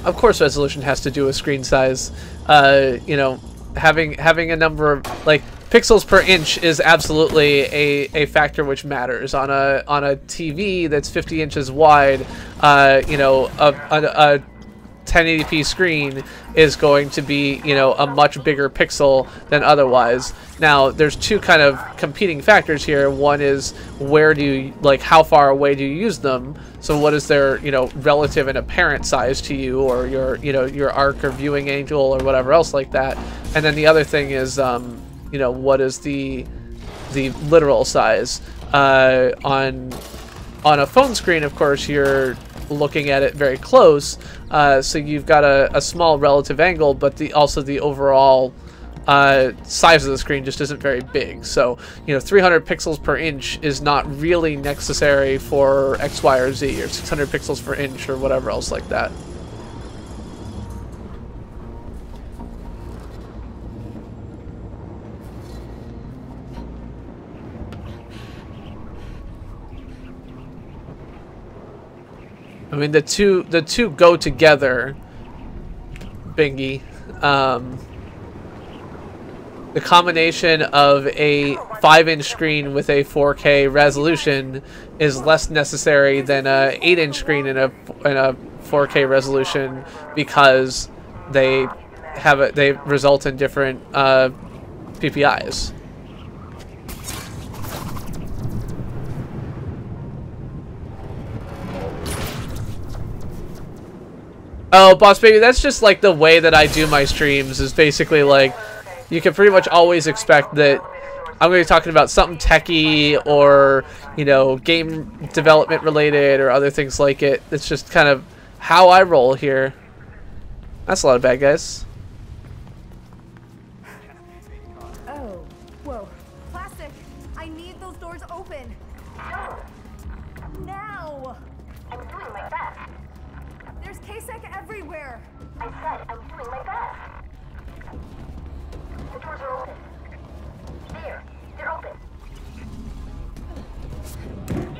Of course, resolution has to do with screen size. You know, having a number of, like, pixels per inch is absolutely a factor which matters on a TV that's 50 inches wide. You know, a 1080p screen is going to be, you know, a much bigger pixel than otherwise. Now, there's two kind of competing factors here. One is where do you, like, how far away do you use them? So what is their, you know, relative and apparent size to you, or your, you know, your arc or viewing angle or whatever else like that. And then the other thing is, you know, what is the literal size? On a phone screen, of course, you're looking at it very close, so you've got a small relative angle, but also the overall size of the screen just isn't very big. So, you know, 300 pixels per inch is not really necessary for X, Y, or Z, or 600 pixels per inch, or whatever else like that. I mean, the two go together, Bingy. The combination of a 5-inch screen with a 4K resolution is less necessary than a 8-inch screen in a 4K resolution, because they result in different PPIs. Oh, Boss Baby, that's just like the way that I do my streams, is basically like, you can pretty much always expect that I'm going to be talking about something techie or, you know, game development related or other things like it. It's just kind of how I roll here. That's a lot of bad guys. Oh, whoa. Plastic! I need those doors open! Now! I'm doing my best. There's K-Sec everywhere! I said I'm doing my best. The doors are open. There, they're open.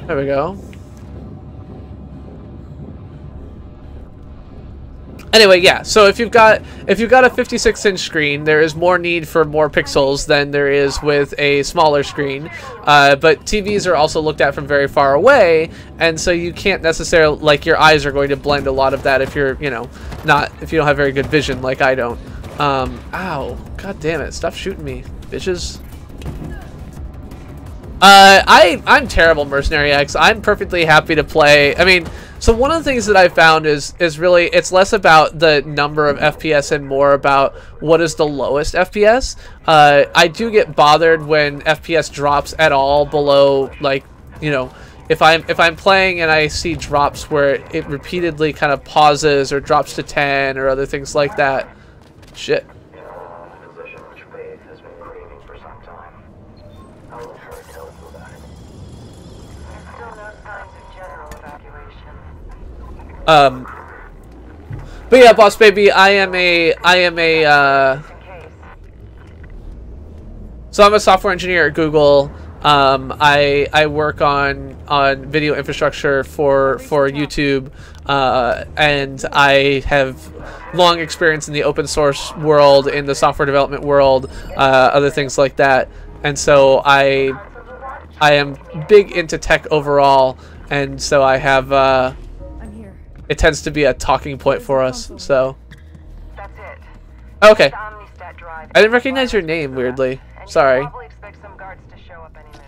There we go. Anyway, yeah, so if you've got a 56-inch screen, there is more need for more pixels than there is with a smaller screen. But TVs are also looked at from very far away, and so you can't necessarily, like, your eyes are going to blend a lot of that if you're, you know, if you don't have very good vision like I don't. Ow, god damn it, stop shooting me, bitches. I'm terrible, Mercenary X. I'm perfectly happy to play. I mean, so one of the things that I found is really, it's less about the number of FPS and more about what is the lowest FPS. I do get bothered when FPS drops at all below, like, you know, if I'm playing and I see drops where it repeatedly kind of pauses or drops to 10 or other things like that. Shit. Position which Faith has been craving for some time. I'll let her tell us about it. There's still no signs of general evacuation. But yeah, Boss Baby, I am a In case. so I'm a software engineer at Google. I work on video infrastructure for YouTube, and I have long experience in the open source world, in the software development world, other things like that. And so I am big into tech overall, and so I have I'm here. it tends to be a talking point for us. So That's it. okay, The Omnistat drive. I didn't recognize your name weirdly. And Sorry. you can probably expect some guards to show up any minute.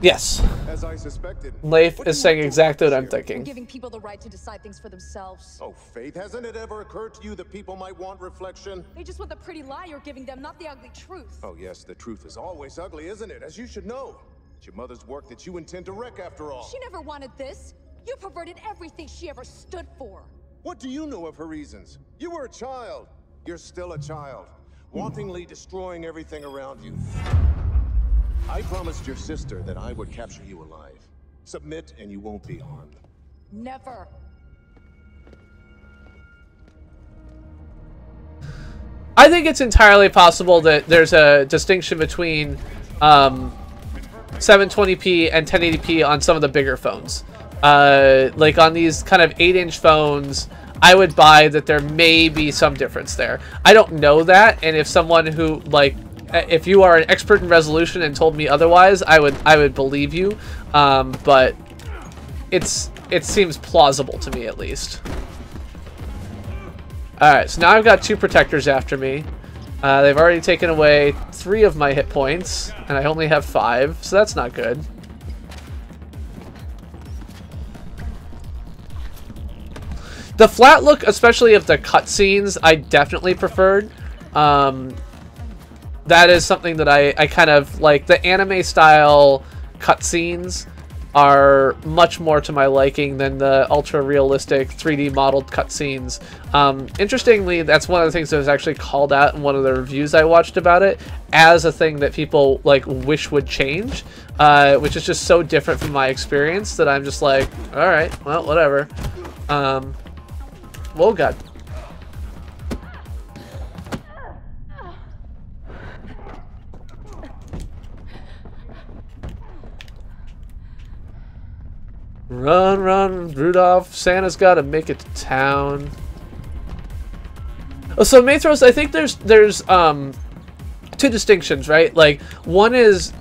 Yes, As I suspected. Leif What do is you saying want exactly what I'm here? thinking. Giving people the right to decide things for themselves. Oh, Faith, hasn't it ever occurred to you that people might want reflection? They just want the pretty lie you're giving them, not the ugly truth. Oh, yes, the truth is always ugly, isn't it? As you should know. It's your mother's work that you intend to wreck, after all. She never wanted this. You perverted everything she ever stood for. What do you know of her reasons? You were a child. You're still a child. Wantingly destroying everything around you. I promised your sister that I would capture you alive. Submit and you won't be harmed. Never. I think it's entirely possible that there's a distinction between 720p and 1080p on some of the bigger phones. Like on these kind of 8-inch phones, I would buy that there may be some difference there. I don't know that, and if someone who, like, if you are an expert in resolution and told me otherwise, I would believe you. But it seems plausible to me, at least. Alright, so now I've got 2 protectors after me. They've already taken away 3 of my hit points, and I only have 5, so that's not good. The flat look, especially of the cutscenes, I definitely preferred. That is something that I kind of like. The anime style cutscenes are much more to my liking than the ultra realistic 3D modeled cutscenes. Interestingly, that's one of the things that was actually called out in one of the reviews I watched about it as a thing that people like wish would change, which is just so different from my experience that I'm just like, all right, well, whatever. Oh god. Run, run, Rudolph. Santa's got to make it to town. Oh, so Mathros, I think there's 2 two distinctions, right? Like one is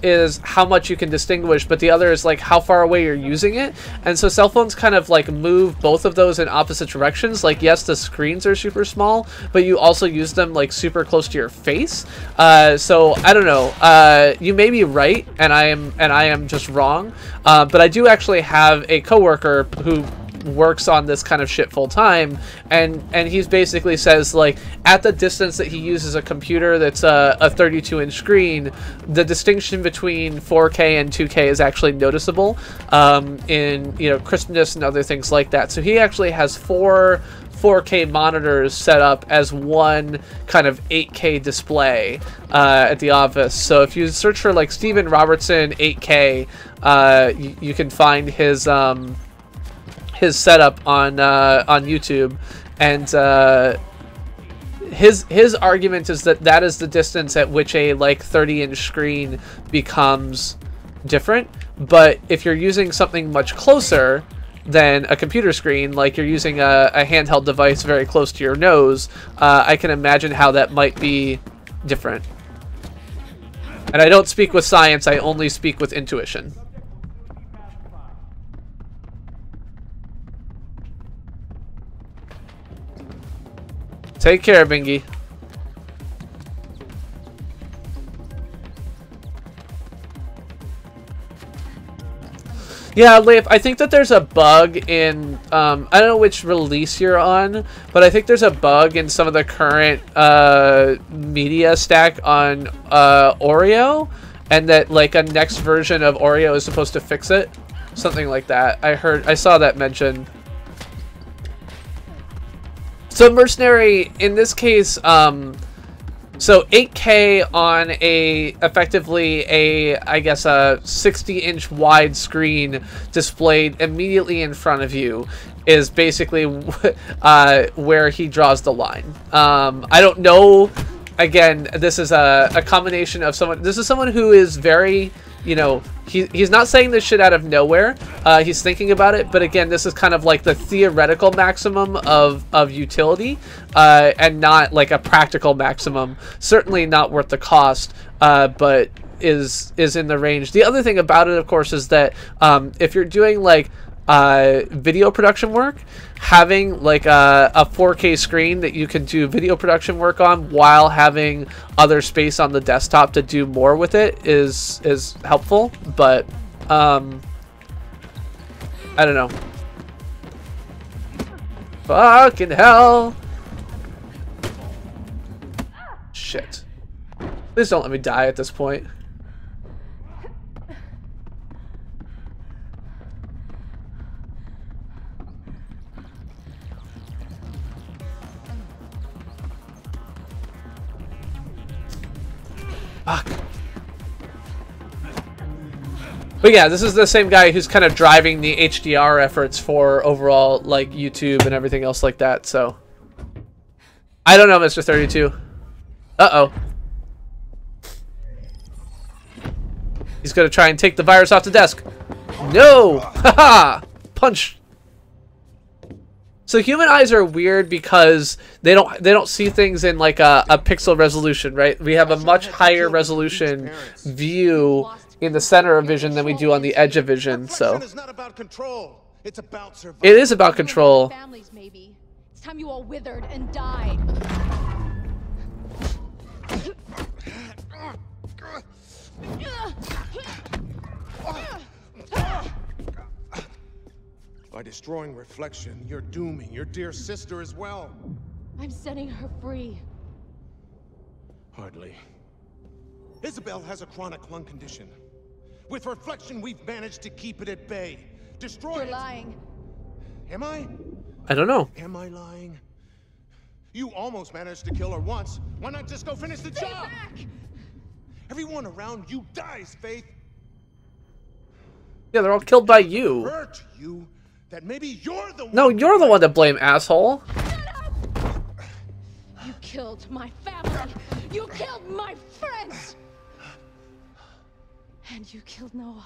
how much you can distinguish, but the other is like how far away you're using it. And so cell phones kind of like move both of those in opposite directions. Like yes, the screens are super small, but you also use them like super close to your face. So I don't know. You may be right, and I am just wrong. But I do actually have a coworker who works on this kind of shit full time, and he's basically says like at the distance that he uses a computer that's a 32-inch screen, the distinction between 4K and 2K is actually noticeable in, you know, crispness and other things like that. So he actually has 4K monitors set up as one kind of 8K display at the office. So if you search for like Steven Robertson 8K, you can find his setup on YouTube, and his argument is that is the distance at which a like 30-inch screen becomes different. But if you're using something much closer than a computer screen, like you're using a handheld device very close to your nose, I can imagine how that might be different. And I don't speak with science, I only speak with intuition. Take care, Bingy. Yeah, Leif, I think that there's a bug in, I don't know which release you're on, but I think there's a bug in some of the current media stack on Oreo, and that like a next version of Oreo is supposed to fix it. Something like that. I saw that mentioned. So Mercenary, in this case, so 8K on effectively I guess a 60-inch wide screen displayed immediately in front of you is basically where he draws the line. I don't know. Again, this is a combination of someone. This is someone who is very, you know, he's not saying this shit out of nowhere. He's thinking about it, but again, this is kind of like the theoretical maximum of utility, and not like a practical maximum. Certainly not worth the cost, but is in the range. The other thing about it, of course, is that if you're doing like video production work, having like a 4K screen that you can do video production work on while having other space on the desktop to do more with it is helpful. But I don't know. Fucking hell. Shit. Please don't let me die at this point. Fuck. But yeah, this is the same guy who's kind of driving the HDR efforts for overall like YouTube and everything else like that. So I don't know, Mr. 32. Uh-oh. He's gonna try and take the virus off the desk. No! Haha! Punch. So human eyes are weird because they don't see things in like a pixel resolution, right? We have a much higher resolution view in the center of vision than we do on the edge of vision. So it's not about control. It's about survival. It is about control. Families, maybe. It's time you all withered and died. By destroying Reflection, you're dooming your dear sister as well. I'm setting her free. Hardly. Isabel has a chronic lung condition. With Reflection, we've managed to keep it at bay. Destroy You're it. lying. Am I? I don't know. Am I lying? You almost managed to kill her once. Why not just go finish the job? Back! Everyone around you dies, Faith. Yeah, they're all killed by you. Hurt you. That maybe you're the one. No, you're the one to blame, asshole. You killed my family. You killed my friends. And you killed Noah.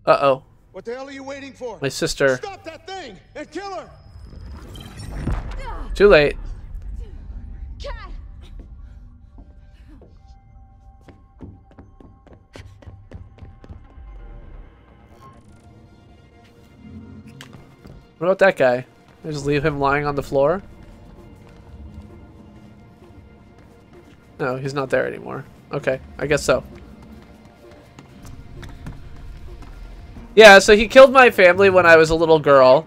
Uh-oh. What the hell are you waiting for? My sister. Stop that thing and kill her! Too late. Cat! What about that guy? I just leave him lying on the floor? No, he's not there anymore. Okay, I guess so. Yeah, so he killed my family when I was a little girl.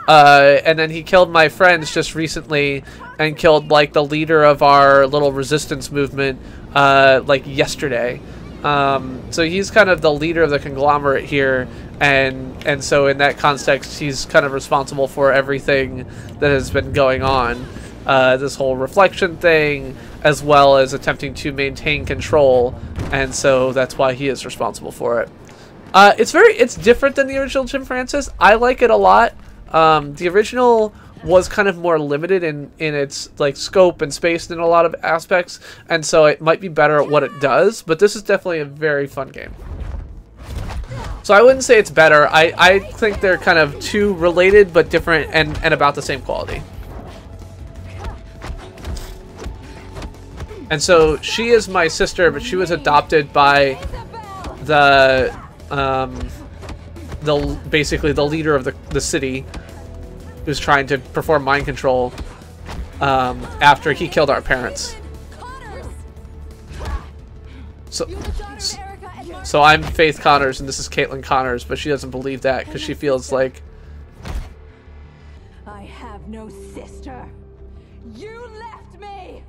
And then he killed my friends just recently and killed, like, the leader of our little resistance movement, like, yesterday. So he's kind of the leader of the conglomerate here, and so in that context, he's kind of responsible for everything that has been going on. This whole reflection thing, as well as attempting to maintain control, and so that's why he is responsible for it. It's different than the original Jim Francis. I like it a lot. The original was kind of more limited in its like scope and space in a lot of aspects, and so it might be better at what it does, but this is definitely a very fun game. So I wouldn't say it's better. I think they're kind of two related but different and about the same quality. And so she is my sister, but she was adopted by the basically the leader of the city, who's trying to perform mind control after he killed our parents. So I'm Faith Connors and this is Caitlin Connors, but she doesn't believe that because she feels like I have no sister. You left me.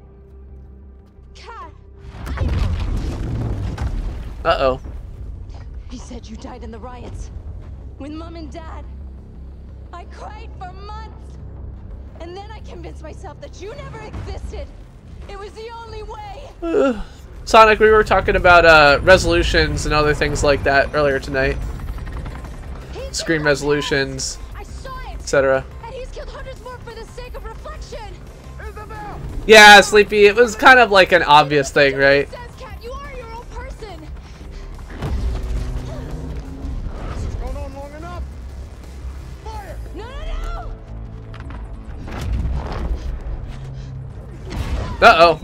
Cat. Uh-oh. He said you died in the riots with Mom and Dad. I cried for months, and then I convinced myself that you never existed. It was the only way. Sonic, we were talking about resolutions and other things like that earlier tonight. Screen resolutions, etc. And he's killed hundreds more for the sake of reflection. Yeah, Sleepy, it was kind of like an obvious thing, right? You are your own person. This has gone on long enough. Fire! No, no, no! Uh-oh.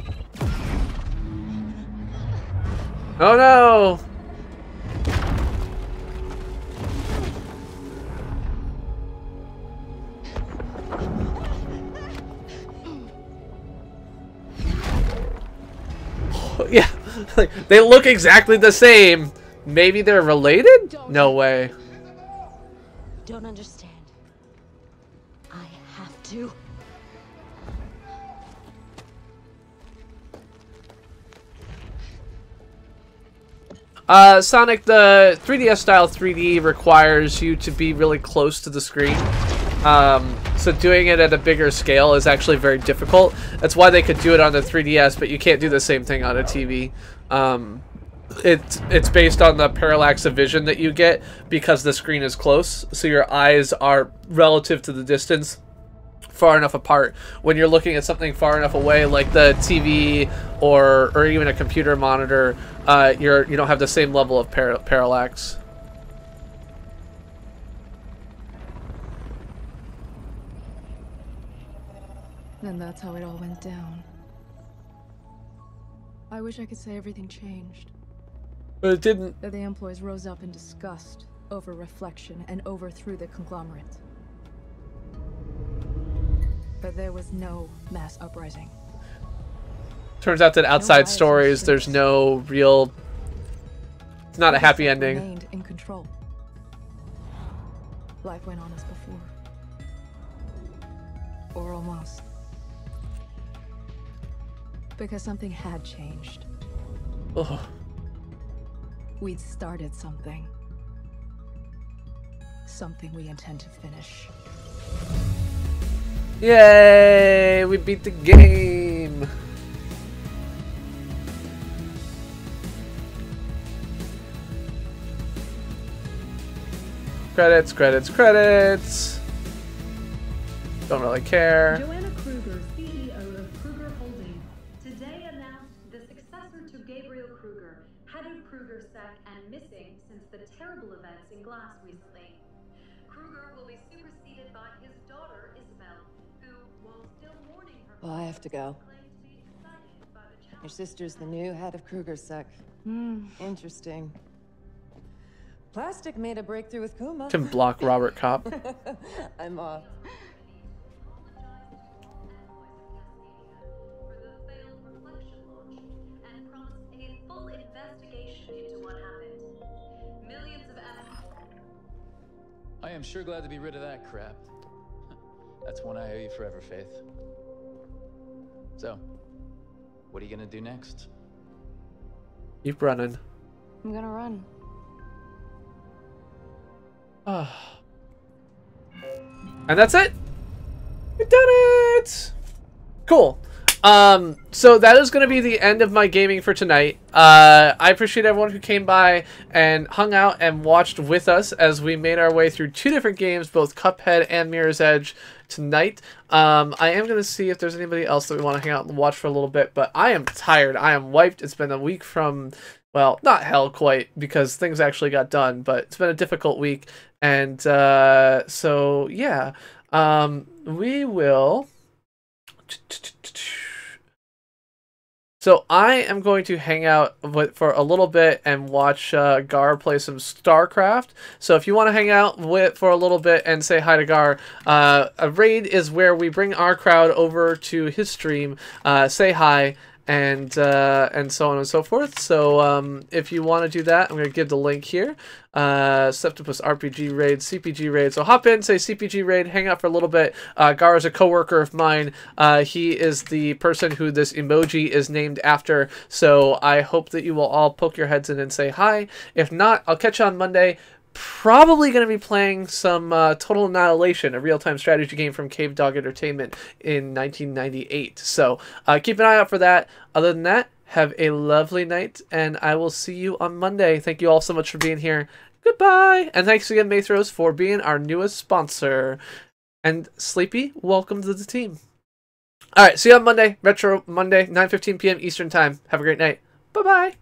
Oh no! Yeah, like, they look exactly the same. Maybe they're related? No way. Don't understand. I have to. Sonic, the 3DS style 3D requires you to be really close to the screen. So doing it at a bigger scale is actually very difficult. That's why they could do it on the 3DS, but you can't do the same thing on a TV. It's based on the parallax of vision that you get because the screen is close, so your eyes are relative to the distance far enough apart. When you're looking at something far enough away, like the TV or even a computer monitor, you don't have the same level of parallax. And that's how it all went down. I wish I could say everything changed. But it didn't. That the employees rose up in disgust over reflection and overthrew the conglomerate. But there was no mass uprising. Turns out that outside stories, there's no real... It's not a happy ending. Remained in control. Life went on as before. Or almost. Because something had changed. Ugh. We'd started something. Something we intend to finish. Yay! We beat the game! Credits, credits, credits! Don't really care. Joanna Kruger, CEO of Kruger Holdings, today announced the successor to Gabriel Kruger, head of Kruger Sack and missing since the terrible events in Glass recently. Kruger will be superseded by his daughter, Isabel, who, while still mourning her... Well, I have to go. ...claimed to be excited by the challenge... Your sister's the new head of Krugersec. Interesting. Plastic made a breakthrough with Kuma. Can block Robert Kopp. I'm off. I am sure glad to be rid of that crap. That's one I owe you forever, Faith. So, what are you gonna do next? Keep running. I'm gonna run. And that's it. We done it. Cool. So that is going to be the end of my gaming for tonight. I appreciate everyone who came by and hung out and watched with us as we made our way through 2 different games, both Cuphead and Mirror's Edge tonight. I am going to see if there's anybody else that we want to hang out and watch for a little bit, but I am tired. I am wiped. It's been a week from, well, not hell quite, because things actually got done, but it's been a difficult week. And so, yeah, we will... So I am going to hang out for a little bit and watch Gar play some StarCraft. So if you want to hang out for a little bit and say hi to Gar, a raid is where we bring our crowd over to his stream, say hi, and so on and so forth. So if you want to do that, I'm going to give the link here. Septipus RPG raid, CPG raid. So hop in, say CPG raid, hang out for a little bit. Gar is a coworker of mine. He is the person who this emoji is named after. So I hope that you will all poke your heads in and say hi. If not, I'll catch you on Monday. Probably going to be playing some Total Annihilation, a real-time strategy game from Cave Dog Entertainment in 1998. So keep an eye out for that. Other than that, have a lovely night, and I will see you on Monday. Thank you all so much for being here. Goodbye! And thanks again, Mathros, for being our newest sponsor. And Sleepy, welcome to the team. Alright, see you on Monday. Retro Monday, 9:15 p.m. Eastern Time. Have a great night. Bye-bye!